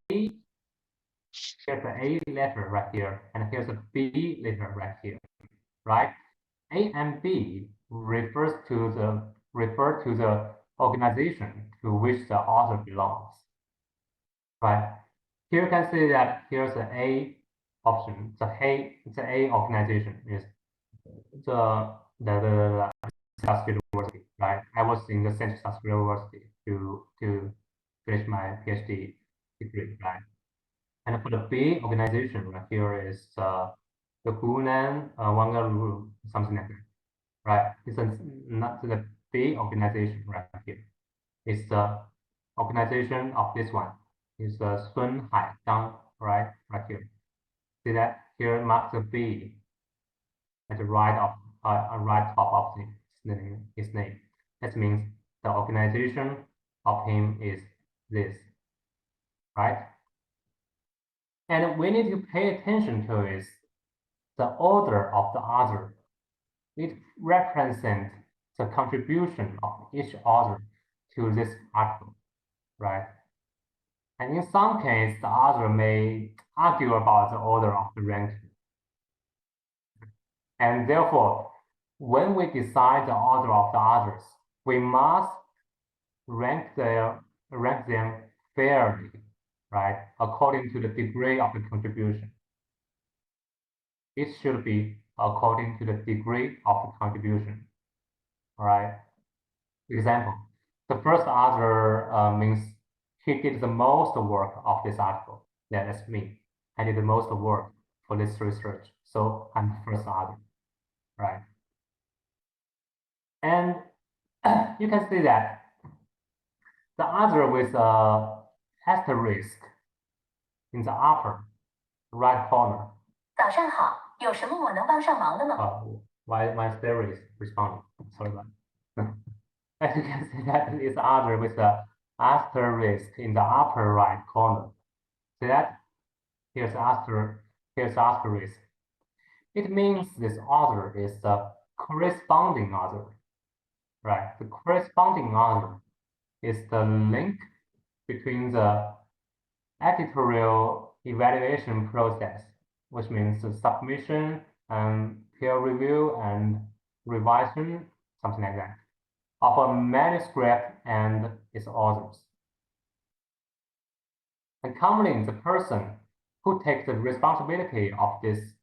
letter right here, and here's a B letter right here, right? A and B refer to the organization to which the author belongs, right? Here you can see that here's the A option. The A organization is the University, right? I was in the Central University to finish my PhD degree, right? And for the B organization right here is the Hunan Wangaru, something like that, right? It's not the B organization right here. It's the organization of this one. It's Sun Haidang, right here. See that here marks the B at the right top of his name. That means the organization of him is this, right? And we need to pay attention to is the order of the author. It represents the contribution of each author to this article, right? And in some cases, the author may argue about the order of the ranking. And therefore, when we decide the order of the authors, we must rank them fairly, right? According to the degree of the contribution. It should be according to the degree of the contribution, all right? Example, the first author means he did the most work of this article. That's me. I did the most work for this research, so I'm the first author, right? And you can see that the author with asterisk in the upper right corner. 早上好，有什么我能帮上忙的吗？ Why my Siri is responding? Sorry about that. As you can see that it's other with the asterisk in the upper right corner. See that? Here's asterisk. It means this author is the corresponding author, right? The corresponding author is the link between the editorial evaluation process, which means the submission and peer review and revision, something like that, of a manuscript and its authors. And commonly, the person who takes the responsibility of this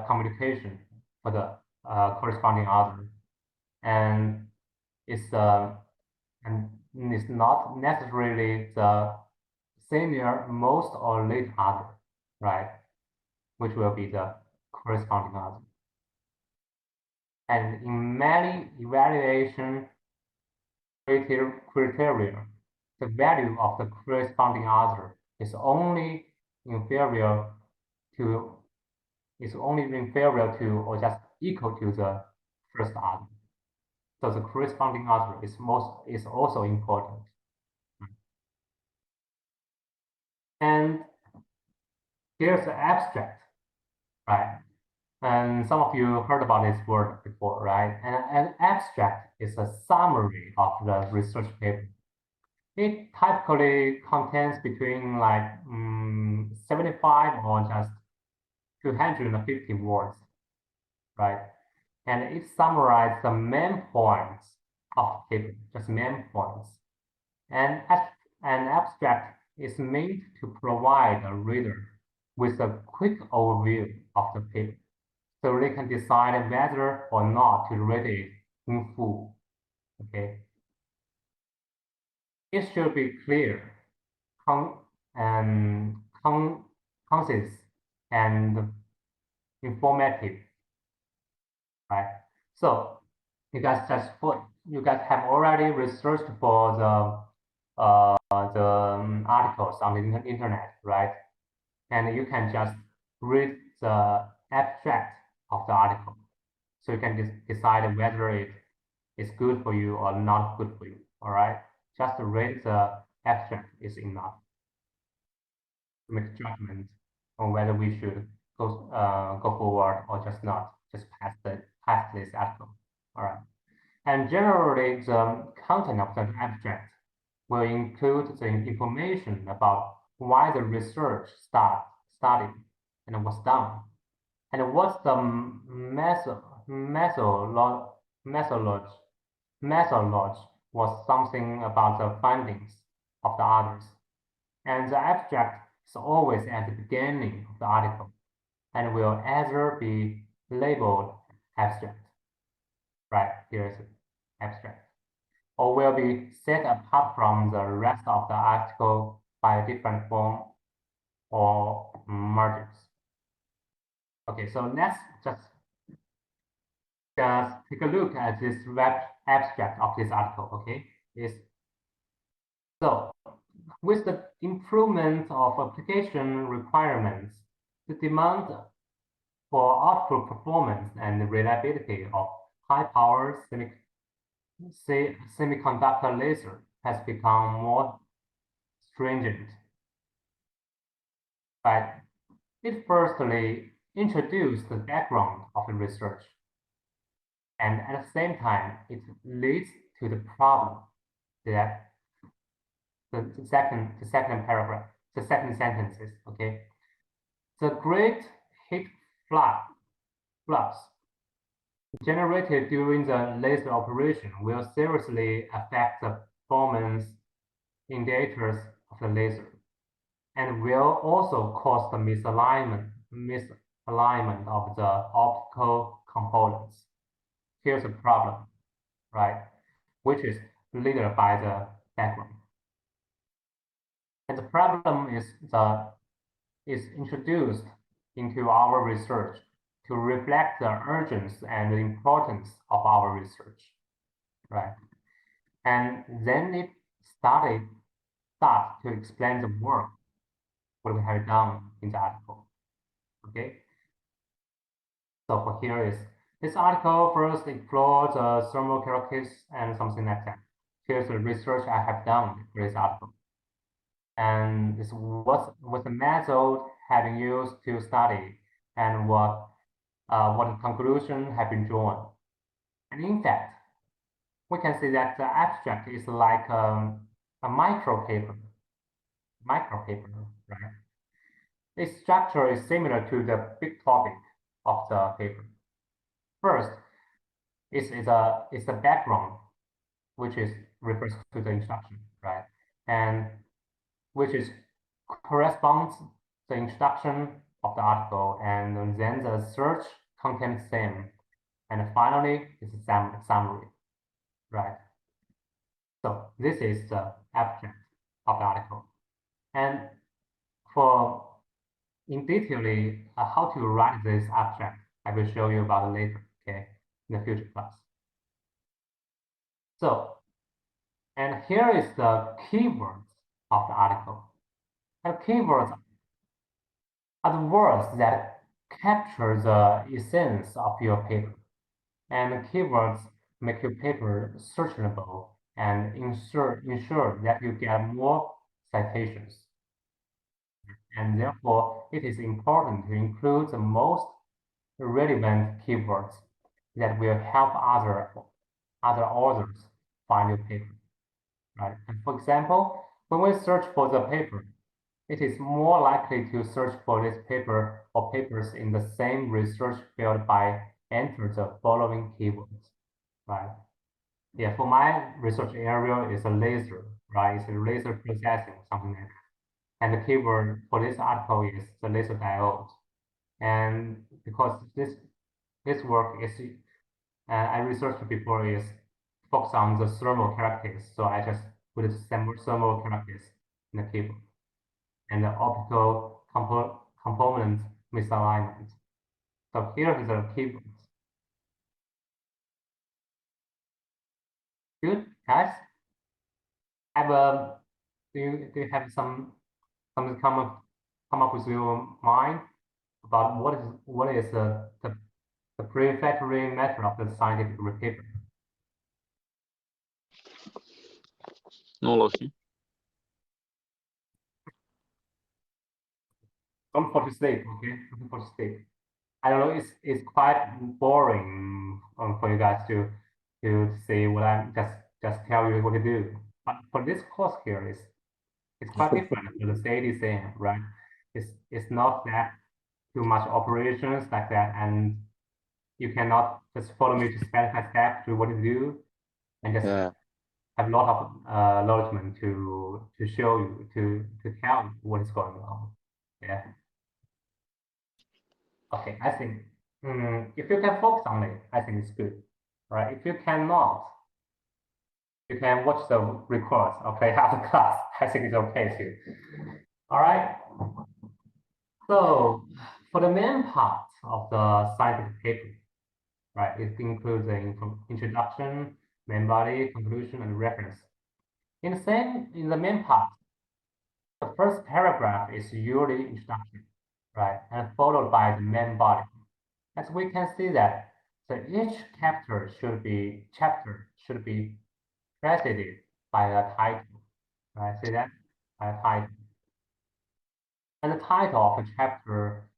communication for the corresponding author and is not necessarily the senior, most, or late author, right? Which will be the corresponding author. And in many evaluation criteria, the value of the corresponding author is only inferior to or just equal to the first author. So the corresponding author is also important. And here's the abstract, right? And some of you heard about this word before, right? And an abstract is a summary of the research paper. It typically contains between like 75 or just 250 words, right? And it summarizes the main points of the paper, just main points. And an abstract is meant to provide a reader with a quick overview of the paper, so they can decide whether or not to read it in full. Okay. It should be clear, concise, and informative, right? So you guys have already researched for the articles on the internet, right? And you can just read the abstract of the article, so you can decide whether it is good for you or not good for you. All right, just read the abstract is enough to make judgment on whether we should go forward or just not, just pass this article. All right, and generally the content of the abstract will include the information about why the research started and was done, and what's the methodology was something about the findings of the others. And the abstract is always at the beginning of the article and will either be labeled abstract, right? Here's abstract, or will be set apart from the rest of the article by a different form or margins. Okay, so let's just take a look at this web abstract of this article. Okay, so with the improvement of application requirements, the demand for output performance and reliability of high-power semiconductor laser has become more stringent. But it firstly introduced the background of the research, and at the same time, it leads to the problem that the second paragraph, the second sentence is, okay. The great heat flux generated during the laser operation will seriously affect the performance indicators of the laser and will also cause the misalignment of the optical components. Here's a problem, right? which is leader by the background. And the problem is introduced into our research to reflect the urgency and the importance of our research, right? And then it start to explain the work, what we have done in the article, okay? So for here is, this article first explores the thermal characteristics and something like that. Here's the research I have done for this article. And this what the method have been used to study and what the conclusion have been drawn. And in fact, we can see that the abstract is like a micro paper, right? Its structure is similar to the big topic of the paper. First, it's the background, which is refers to the introduction, right? And which is corresponds the introduction of the article, and then the search content theme, and finally is a summary, right? So this is the abstract of the article, and for in detail how to write this abstract, I will show you about it later, okay, in the future class. So, and here is the keywords of the article. And keywords are the words that capture the essence of your paper. And keywords make your paper searchable and ensure that you get more citations. And therefore, it is important to include the most relevant keywords that will help other authors find your paper, right? And for example, when we search for the paper, it is more likely to search for this paper or papers in the same research field by enter the following keywords, right? Yeah, for my research area is a laser, right? It's a laser processing, something like that. And the keyword for this article is the laser diode. And because this work is, I researched before, is focused on the thermal characteristics. So I just put the thermal characteristics in the keyword. And the optical component misalignment. So here is the keywords. Good, guys. Do you have something come up with your mind about what is the prefatory method of the scientific paper? No, 老师。 Don't fall asleep, okay? Don't fall asleep. I don't know. It's quite boring for you guys to see what I'm just tell you what to do. But for this course here, it's quite different for the state thing, right? It's not that too much operations like that, and you cannot just follow me to step by step to what to do, and just Yeah. have a lot of acknowledgement to show you to tell you what is going on. Yeah. Okay, I think if you can focus on it, I think it's good, right? If you cannot, you can watch the records or play after class. I think it's okay too. All right. So for the main part of the scientific paper, right, it includes the introduction, main body, conclusion, and reference. In the main part, the first paragraph is usually introduction, right, and followed by the main body. As we can see that each chapter should be preceded by a title, right? See that? By a title. And the title of the chapter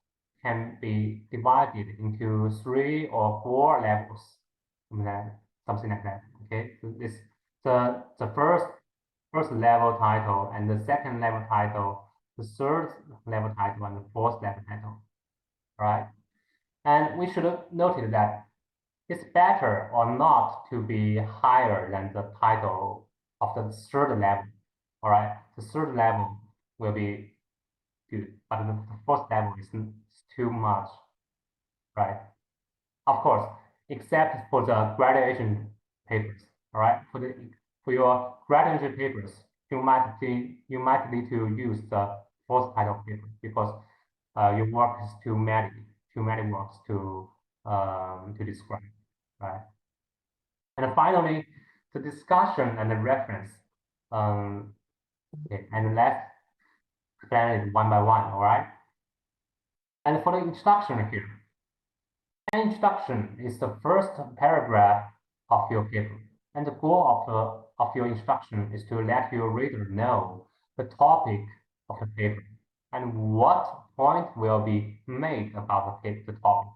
can be divided into 3 or 4 levels, something like that. Okay, so this the first level title, and the second level title, the third level title, and the fourth level title, right? And we should note that it's better or not to be higher than the title of the third level. All right, the third level will be good, but the fourth level is too much, right? Of course, except for the graduation papers, All right, for your graduate papers, you might need to use the fourth title paper because your work is too many works to describe, right? And finally, the discussion and the reference. Okay, and let's explain it one by one. All right. And for the introduction here, an introduction is the first paragraph of your paper. And the goal of your introduction is to let your reader know the topic of the paper and what point will be made about the topic.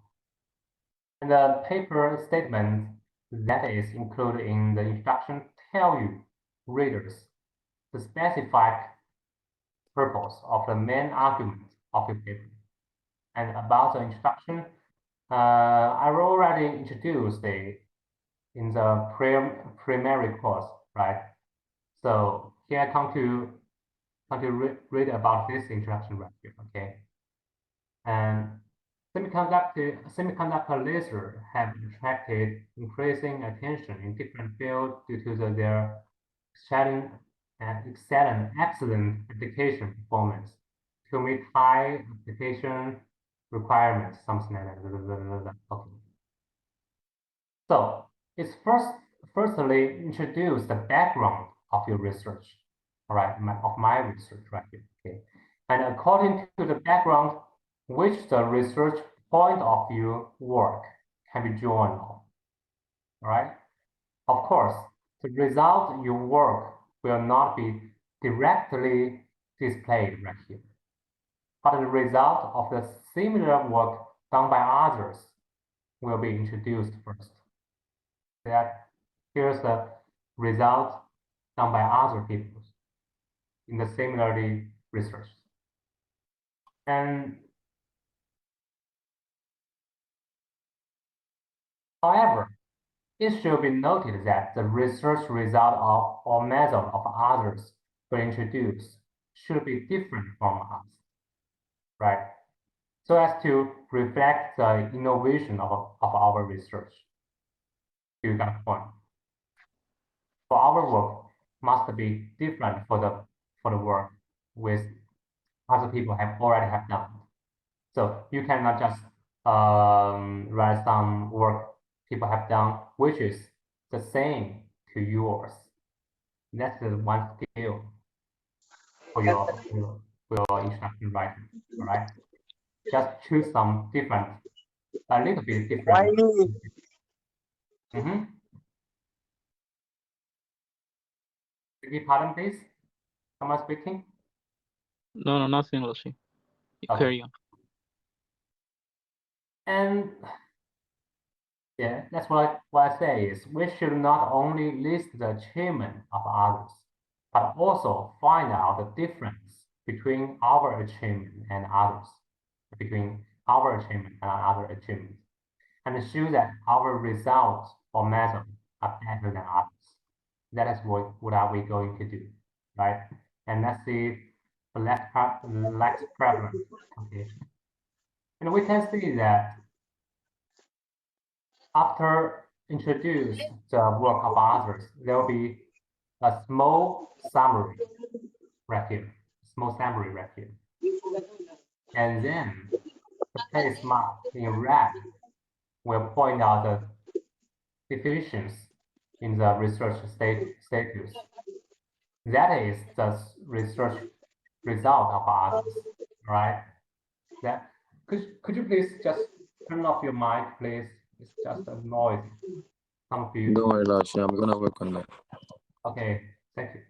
And the paper statement that is included in the introduction tell you readers the specific purpose of the main argument of your paper. And about the introduction, I already introduced it in the primary course, right? So here I come to read about this introduction right here, okay? And semiconductor laser have attracted increasing attention in different fields due to their excellent application performance to meet high application requirements, something like that. Okay. So it's firstly introduce the background of your research, all right, of my research right here, okay. And according to the background, which the research point of your work can be drawn on, all right. Of course, the result of your work will not be directly displayed right here, but the result of the similar work done by others will be introduced first. That here's the result done by other people in the similarly research. And however, it should be noted that the research result of or method of others will introduce should be different from us, right? So as to reflect the innovation of our research. You got a point. For our work must be different for the work with other people already have done. So you cannot just write some work people have done, which is the same to yours. That's the one skill for your introduction writing. All right, just choose some different, a little bit different. Mm-hmm. Pardon, please. Someone speaking? No, nothing, Laoshi. Okay. Carry on. And yeah, that's what I say is we should not only list the achievement of others, but also find out the difference between our achievement and others, between our achievement and other achievements, and show that our results or methods are better than others. That is what are we going to do, right? And let's see the less prevalent. Okay, and we can see that after introduce the work of others, there will be a small summary right here, small summary right here. And then the place marked in red will point out the deficiencies in the research status. That is the research result of others, right? That could you please just turn off your mic, please? It's just a noise. Some of you. Don't worry, Laoshi, I'm gonna work on that. Okay, thank you.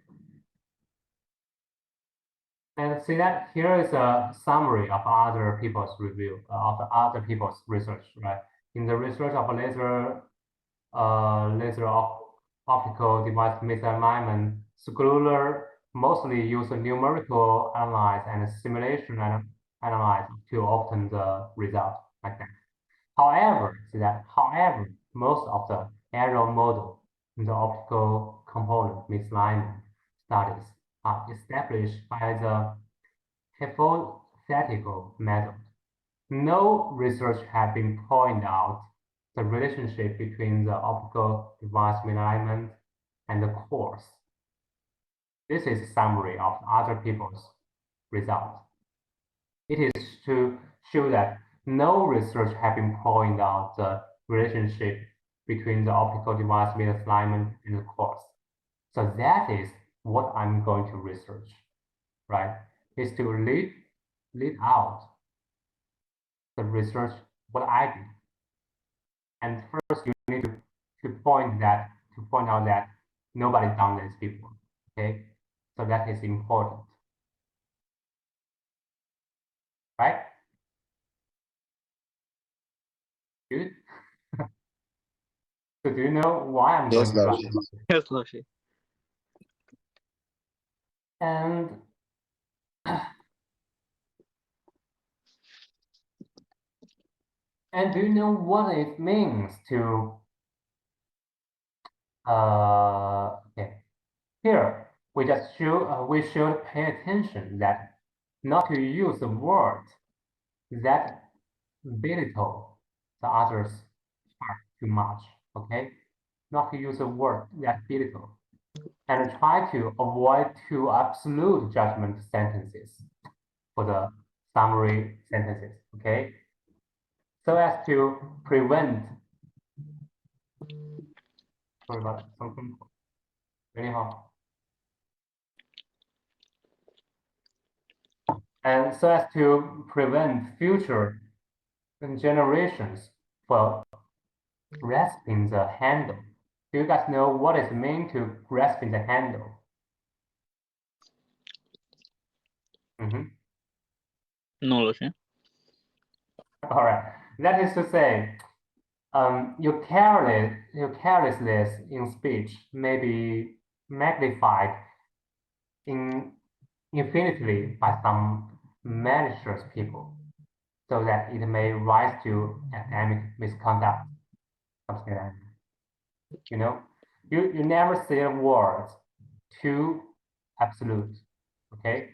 And see that here is a summary of other people's review, of other people's research, right? In the research of laser optical device misalignment, scholar mostly use numerical analysis and simulation analysis to obtain the result like that. However, most of the error model in the optical component misalignment studies are established by the hypothetical method. No research has been pointed out the relationship between the optical device misalignment and the course. This is a summary of other people's results. It is to show that no research has been pointed out the relationship between the optical device misalignment and the course. So that is what I'm going to research, right? Is to lead out the research what I did. And first you need to point out that nobody done this before. Okay, so that is important, right? Good. So do you know why I'm Yes, going to Laushi. write? Yes, Lashi. And do you know what it means to okay, here we just should pay attention that not to use the word that belittle the others part too much, okay? Not to use a word that belittle, and try to avoid too absolute judgment sentences for the summary sentences, okay? So as to prevent, sorry about something, anyhow. And so as to prevent future generations from grasping the handle. Do you guys know what it means to grasping the handle? No, Lashi. All right. That is to say, your carelessness in speech may be magnified infinitely by some malicious people, so that it may rise to academic misconduct, something like that. You know, you never say a word too absolute. Okay,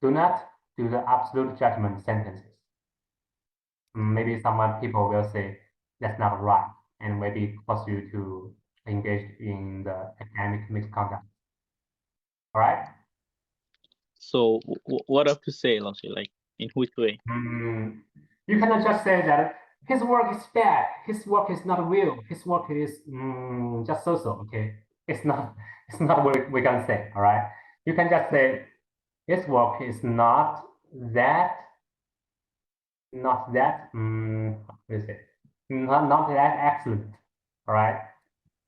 do not do the absolute judgment sentences. Maybe some people will say that's not right, and maybe cause you to engage in the academic misconduct. All right. So what have to say, Lashi? Like in which way? You cannot just say that his work is bad, his work is not real, his work is just so-so. Okay, it's not what we can say. All right. You can just say his work is not that what is it? Not that excellent. All right.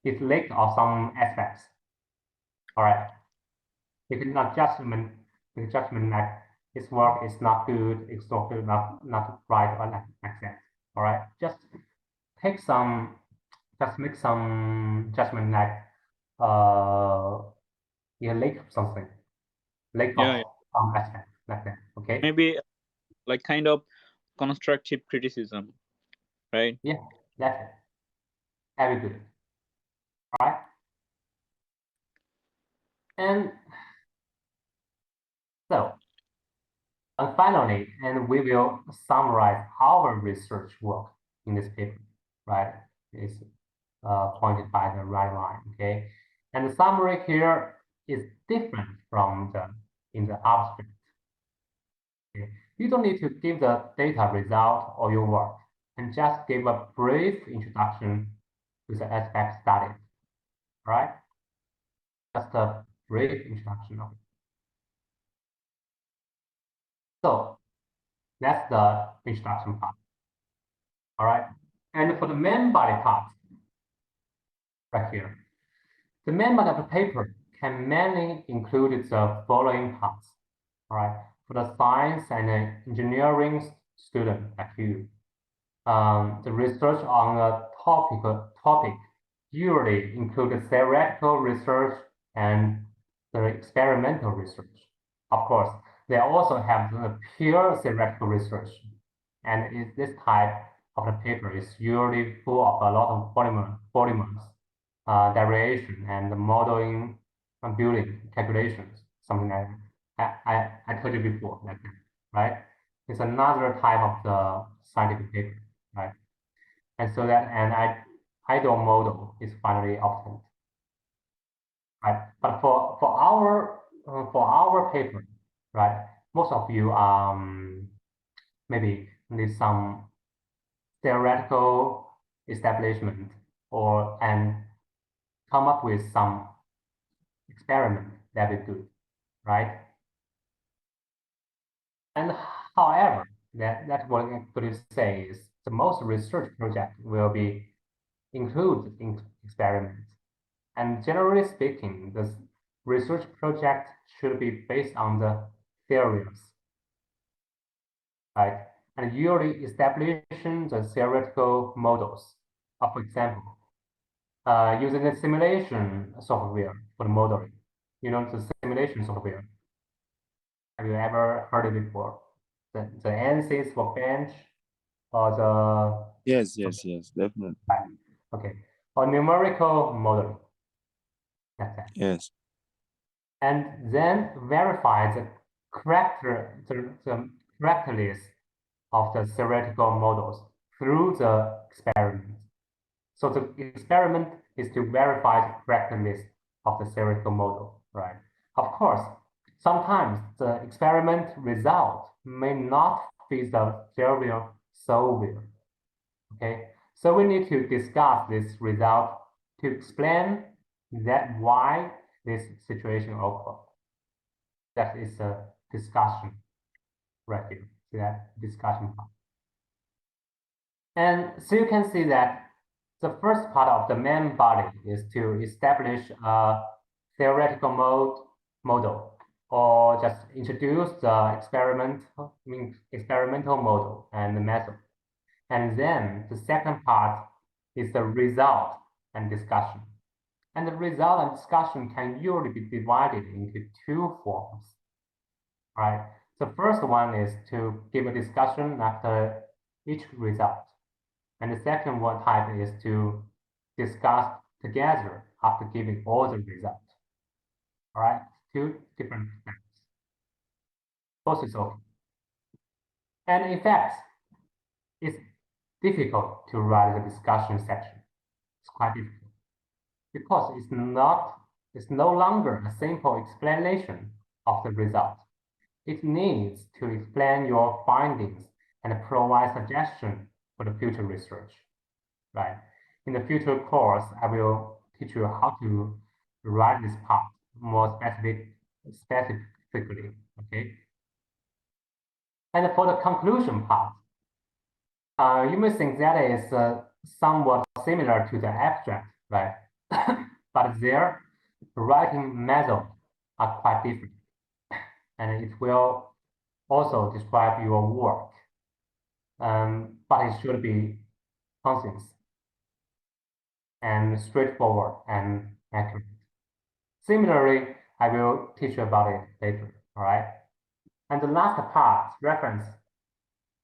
It lacked of some aspects. All right. If it's not judgment, the judgment that his work is not good, it's not good, not right or like that. All right. Just make some judgment like you lack of something, lack Yeah, of some aspect like that. Okay. maybe like kind of constructive criticism, right? Yeah, that's it. Very good. All right. And so, and finally, and we will summarize our research work in this paper, right? It's pointed by the right line, okay? And the summary here is different from the in the abstract. Okay? You don't need to give the data result or your work, and just give a brief introduction to the aspect studied, right? Just a brief introduction of it. So that's the introduction part. All right. And for the main body part, right here, the main body of the paper can mainly include the following parts. All right. For the science and engineering student like you, the research on a topic usually includes theoretical research and the experimental research. Of course, they also have the pure theoretical research, and this type of the paper is usually full of a lot of polymers, derivation, and modeling, building calculations, something like that. I told you before, like that, right? It's another type of the scientific paper, right? And so that ideal model is finally obtained. right? But for our paper, right? Most of you maybe need some theoretical establishment and come up with some experiment that is good, right? And however, that's what I'm going to say is the most research project will be include in experiments. And generally speaking, the research project should be based on the theories, right? And usually establishing the theoretical models. For example, using the simulation software for the modeling. You know, the simulation software. Have you ever heard it before? The ANSYS for bench or the Yes, definitely. okay, or numerical modeling. That's it. Yes. And then verify the correctness of the theoretical models through the experiment. So the experiment is to verify the correctness of the theoretical model, right? Of course, sometimes the experiment result may not fit the theory so well, okay? So we need to discuss this result to explain that why this situation occurred. That is a discussion right here. See that discussion part. And so you can see that the first part of the main body is to establish a theoretical model or just introduce the experimental model and the method. And then the second part is the result and discussion. And the result and discussion can usually be divided into two forms. Right. The first one is to give a discussion after each result. And the second one type is to discuss together after giving all the results. All right, two different steps. Both is okay. And in fact, it's difficult to write the discussion section. It's quite difficult because it's no longer a simple explanation of the result. It needs to explain your findings and provide suggestions for the future research, right? In the future course, I will teach you how to write this part more specifically, okay? And for the conclusion part, you may think that is somewhat similar to the abstract, right? But their writing methods are quite different, and it will also describe your work, but it should be concise and straightforward and accurate. Similarly, I will teach you about it later, all right? And the last part, reference,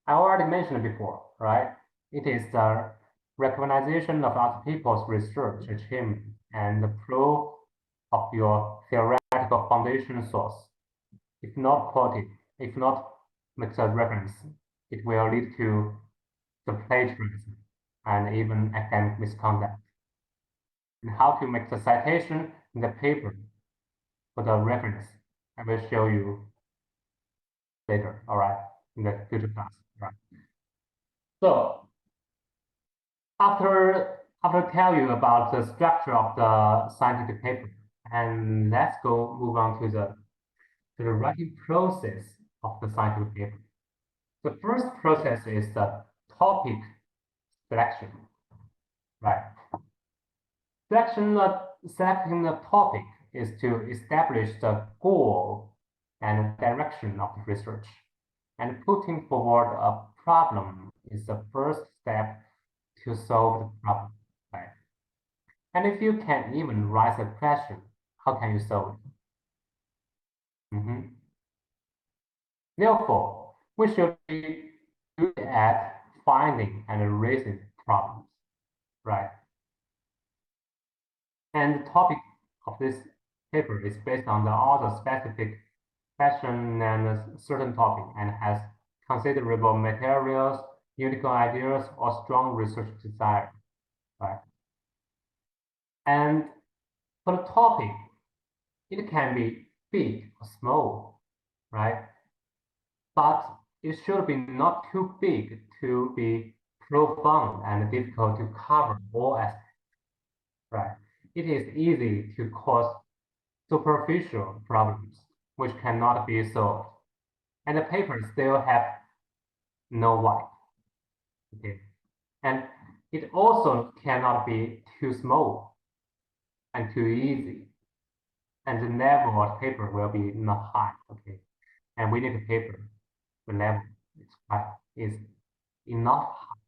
I already mentioned before, right? It is the recognition of other people's research achievement and the proof of your theoretical foundation source. If not quoted, if not makes a reference, it will lead to the plagiarism and even academic misconduct. And how to make the citation in the paper for the reference, I will show you later, all right, in the future class, right? So after tell you about the structure of the scientific paper, and let's move on to the writing process of the scientific paper. The first process is the topic selection, right? Selecting the topic is to establish the goal and direction of the research. And putting forward a problem is the first step to solve the problem, right? And if you can even raise a question, how can you solve it? Therefore, we should be good at finding and raising problems, right? And the topic of this paper is based on the author-specific question and a certain topic and has considerable materials, unique ideas, or strong research desire, right? And for the topic, it can be big or small, right? But it should be not too big to be profound and difficult to cover all aspects, right? It is easy to cause superficial problems which cannot be solved, and the paper still have no white. Okay, and it also cannot be too small and too easy, and the level of paper will be not high. Okay, and we need a paper the level is enough high.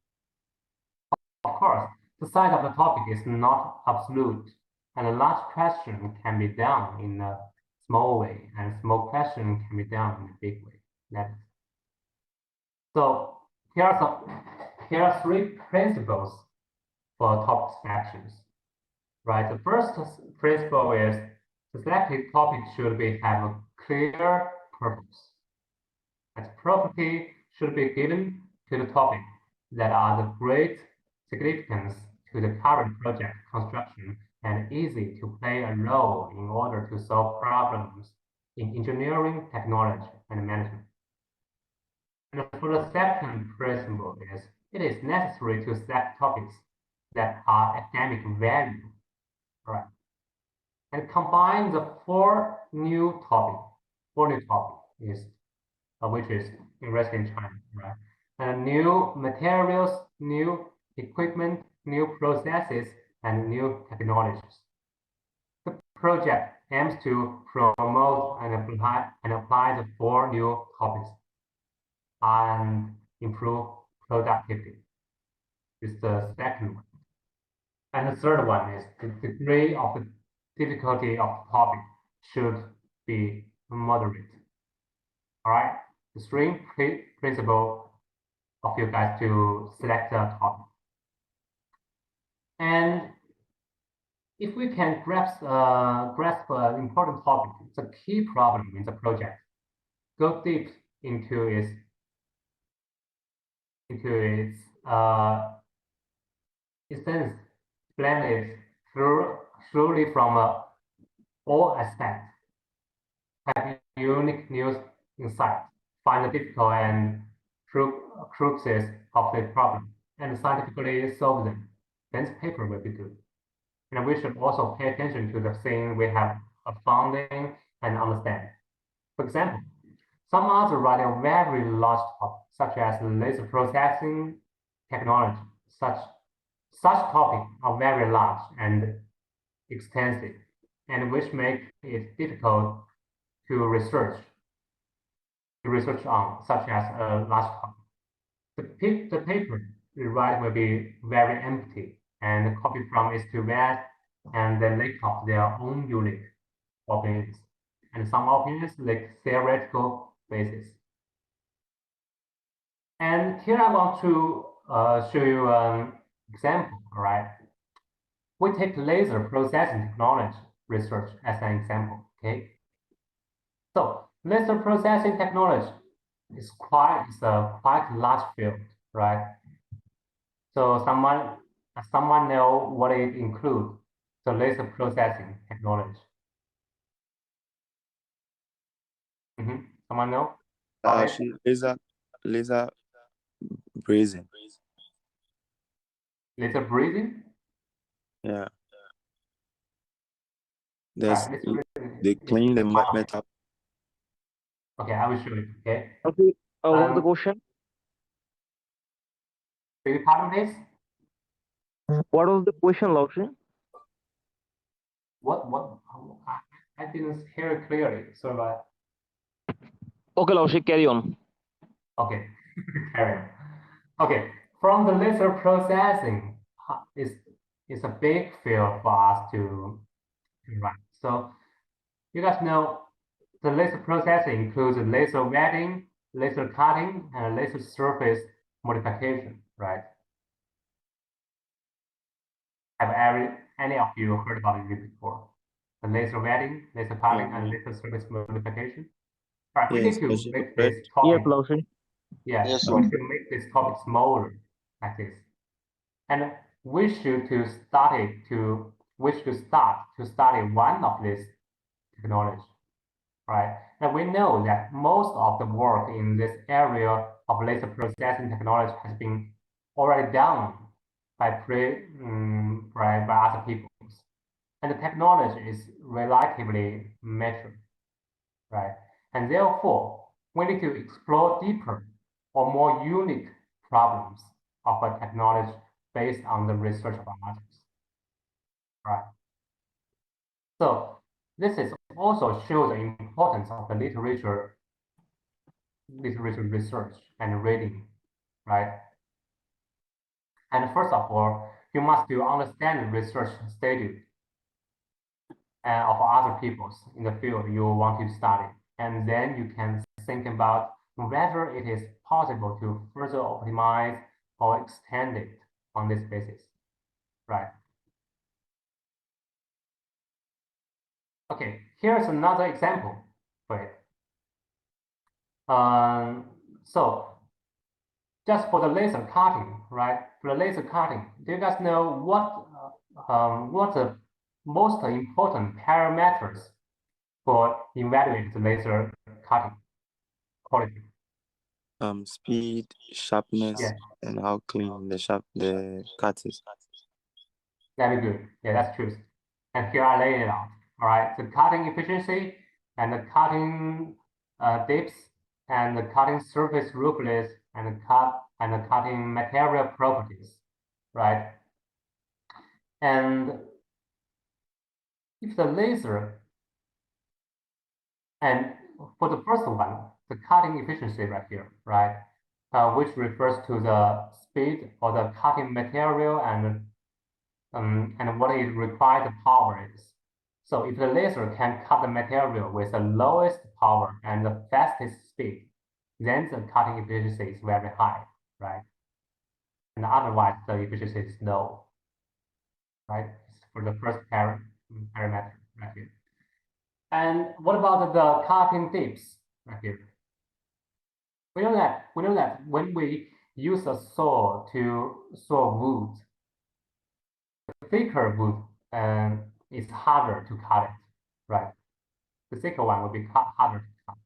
Of course, the size of the topic is not absolute, and a large question can be done in a small way, and a small question can be done in a big way. So here are three principles for topic selections. Right, the first principle is the selected topic should have a clear purpose. As property should be given to the topic that are the great significance to the current project construction and easy to play a role in order to solve problems in engineering, technology, and management. And for the second principle is it is necessary to select topics that are academic value, right? And combine the four new topics is which is invested in China, right? And new materials, new equipment, new processes, and new technologies. The project aims to promote and apply the four new topics and improve productivity. This is the second one. And the third one is the degree of the difficulty of the topic should be moderate. All right, the three principle of you guys to select a topic. And if we can grasp an important topic, it's a key problem in the project. Go deep into its essence, explain it thoroughly from all aspects. Have unique news insights, find the difficult and cruxes of the problem, and scientifically solve them. Then the paper will be good. And we should also pay attention to the thing we have a founding and understand. For example, some authors write a very large topic, such as laser processing technology. Such topics are very large and extensive, and which make it difficult to research on, such as a large topic. The paper we write will be very empty, and copy from is too bad, and they lack of their own unique opinions, and some opinions lack theoretical basis. And here I want to show you an example, all right? We take laser processing technology research as an example, okay? So laser processing technology is a quite large field, right? So someone know what it includes, the laser processing technology. Someone know? Laser brazing. Laser breathing? Yeah. There's Right, they clean the metal. Okay, I will show you. Okay. Okay. What's the question? Beg your pardon, please. What was the question, Laoshi? What? I didn't hear it clearly. So, Okay, Laoshi, carry on. okay, carry on. Okay, from the laser processing is a big field for us to write. So, you guys know the laser processing includes laser wetting, laser cutting, and laser surface modification, right? Have any of you heard about it before? The laser wetting, laser cutting, and laser surface modification. All right, we need to make this Yeah, topic. Laoshi. Yeah, Yes, we need to make this topic smaller, like this. And we should start to study one of these technology, right? And we know that most of the work in this area of laser processing technology has been already done by other people, and the technology is relatively mature, right? And therefore, we need to explore deeper or more unique problems of a technology based on the research of others, right? So this is also shows the importance of the literature research and reading, right? And first of all, you must understand the research status of other peoples in the field you want to study, and then you can think about whether it is possible to further optimize or extend it on this basis, right? Okay, here's another example for it. So just for the laser cutting, right? For the laser cutting, do you guys know what the most important parameters for evaluate the laser cutting quality? Speed, sharpness, Yeah, and how clean the cut is. very good. Yeah, that's true. And here I lay it out. All right, the cutting efficiency and the cutting depth and the cutting surface roughness and the cutting material properties, right? And if the laser and for the first one, the cutting efficiency right here, right, which refers to the speed or the cutting material and what it requires the power is. So if the laser can cut the material with the lowest power and the fastest speed, then the cutting efficiency is very high, right? And otherwise, the efficiency is low, right? For the first parameter right here. And what about the cutting tips right here? We know that when we use a saw to saw wood, the thicker wood is harder to cut it, right? The thicker one will be harder to cut.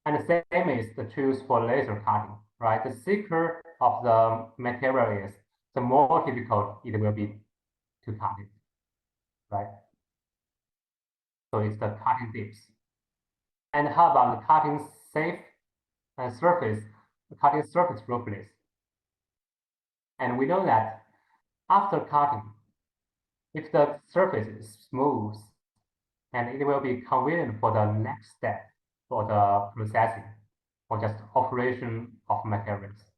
And the same is the truth for laser cutting, right? The thicker of the material is, the more difficult it will be to cut it, right? So it's the cutting tips. And how about the cutting safe surface, cutting surface roughness? And we know that after cutting, if the surface is smooth, and it will be convenient for the next step for the processing or just operation of materials,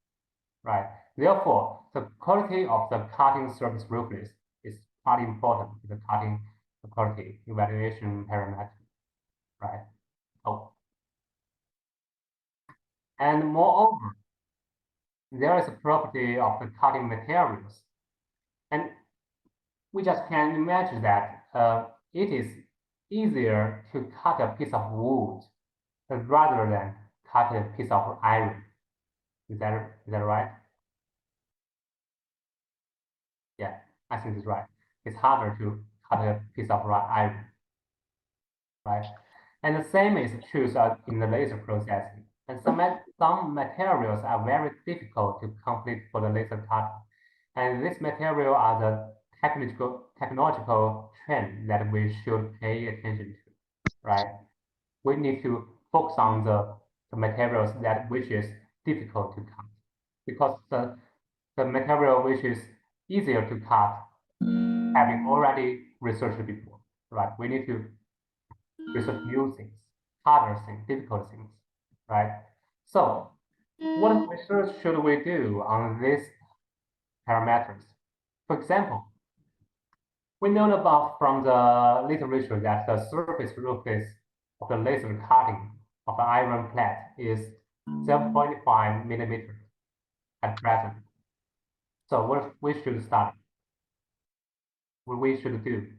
right? Therefore, the quality of the cutting surface roughness is quite important to the cutting quality evaluation parameter, right? Oh, and moreover, there is a property of the cutting materials, and we just can imagine that it is easier to cut a piece of wood rather than cut a piece of iron. Is that right? Yeah, I think it's right. It's harder to cut a piece of iron, right? And the same is true in the laser processing. And some materials are very difficult to complete for the laser cutting. And this material are the technological trend that we should pay attention to, right? We need to focus on the materials which is difficult to cut, because the material which is easier to cut have been already researched before, right? We need to research new things, harder things, difficult things, right? So what research should we do on these parameters? For example, we know about from the literature that the surface roughness of the laser cutting of an iron plate is 0.5 millimeters at present. So what we should study, what we should do.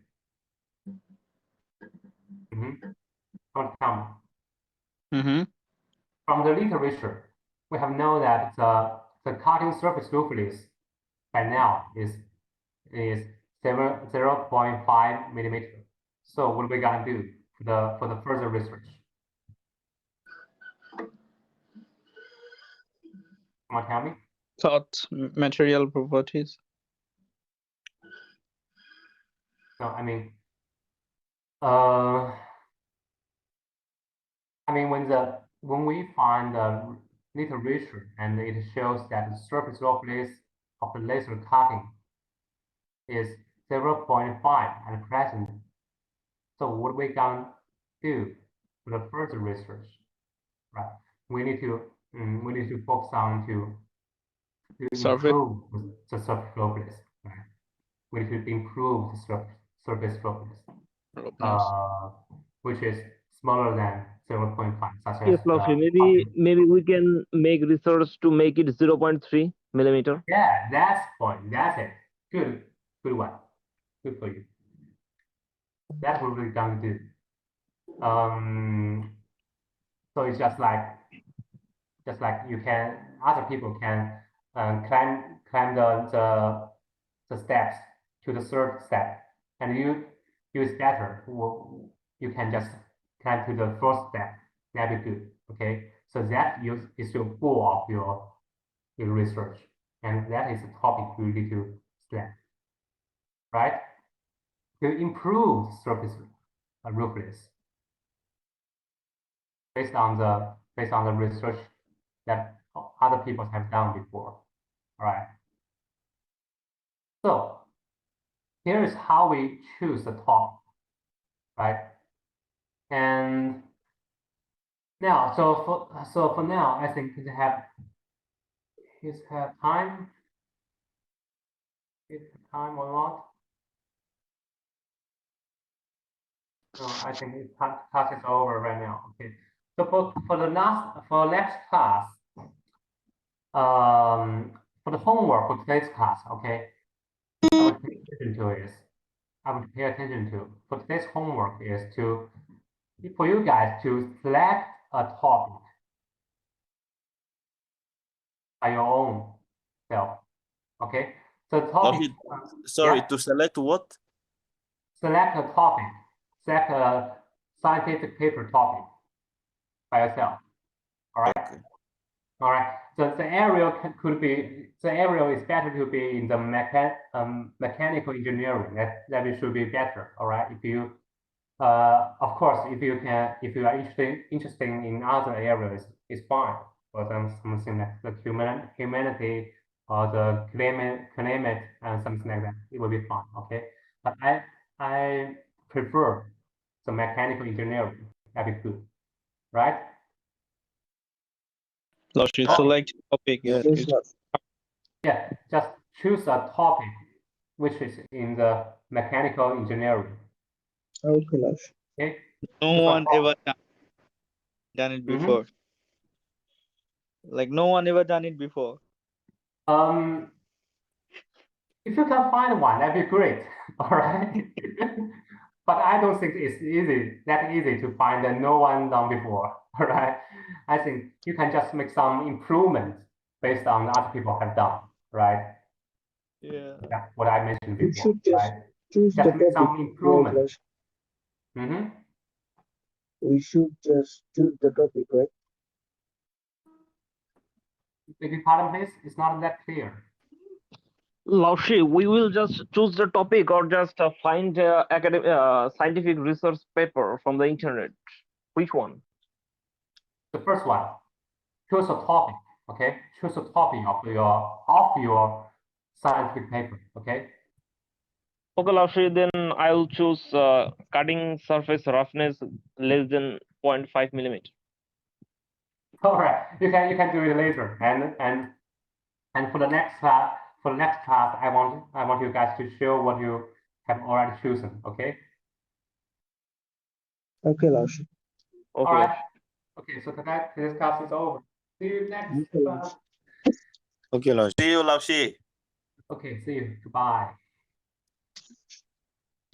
Don't come. From the literature, we have known that the cutting surface roughness by now is 0.5 millimeter. So what are we gonna do for the further research? Want to tell me? Thought material properties. No, I mean, when we find the literature and it shows that the surface roughness of the laser cutting is 0.5 at present. So what we can do for the further research, right? We need to focus on to Surface. improve the surface roughness, right? We need to improve the surface roughness, which is smaller than 0.5, such Yes, as Laoshi, maybe we can make research to make it 0.3 millimeter. yeah, that's the point. That's it. Good one. Good for you. That's what we're going to do. So it's just like you can, other people can climb the steps to the third step, and you is better. You can just climb to the first step. That'd be good. Okay, so that is your goal of your research, and that is the topic you need to select, right? To improve surface roughness based on the research that other people have done before. All right. So here is how we choose the topic, right? And now, so for now, I think we have time. Is time or not? No, I think it's class is over right now. Okay. So for next class, for the homework for today's class, okay, I would pay attention to for today's homework is for you guys to select a topic by your own self. Okay, so the topic. Sorry, yeah. to select what? Select a topic. Select a scientific paper topic by yourself. All right. Okay. All right. So the area is better to be in the mechanical engineering. That should be better. All right. If you of course, if you are interested in other areas, it's fine. For something like the humanity or the climate and something like that, it will be fine. Okay, but I prefer the mechanical engineering. That'd be good, right? Laoshi, Okay. select topic. Yeah. Yeah, just choose a topic which is in the mechanical engineering. Okay, Laoshi. Okay. No Choose a one topic. ever done it before. Like no one ever done it before. If you can find one, that'd be great. All right. But I don't think it's that easy to find that no one done before. All right. I think you can just make some improvements based on other people have done. Right. Yeah. That's what I mentioned We before. should just Right. choose the Just make topic. some improvement. Right, Laoshi? We should just choose the topic, right? Beg your pardon, please. It's not that clear. Laoshi, we will just choose the topic or just find academic scientific research paper from the internet. Which one? The first one. Choose a topic. Okay. Choose a topic of your scientific paper. Okay. Okay, Laoshi, then I will choose cutting surface roughness less than 0.5 millimeter. All right. You can do it later. And for the next class, I want you guys to show what you have already chosen. Okay. Okay, Laoshi. Okay, All right. Laoshi. Okay. So today's class is over. See you next Okay, class. Okay, Laoshi. See you, Laoshi. Okay. See you. Goodbye.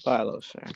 Bye, Laoshi.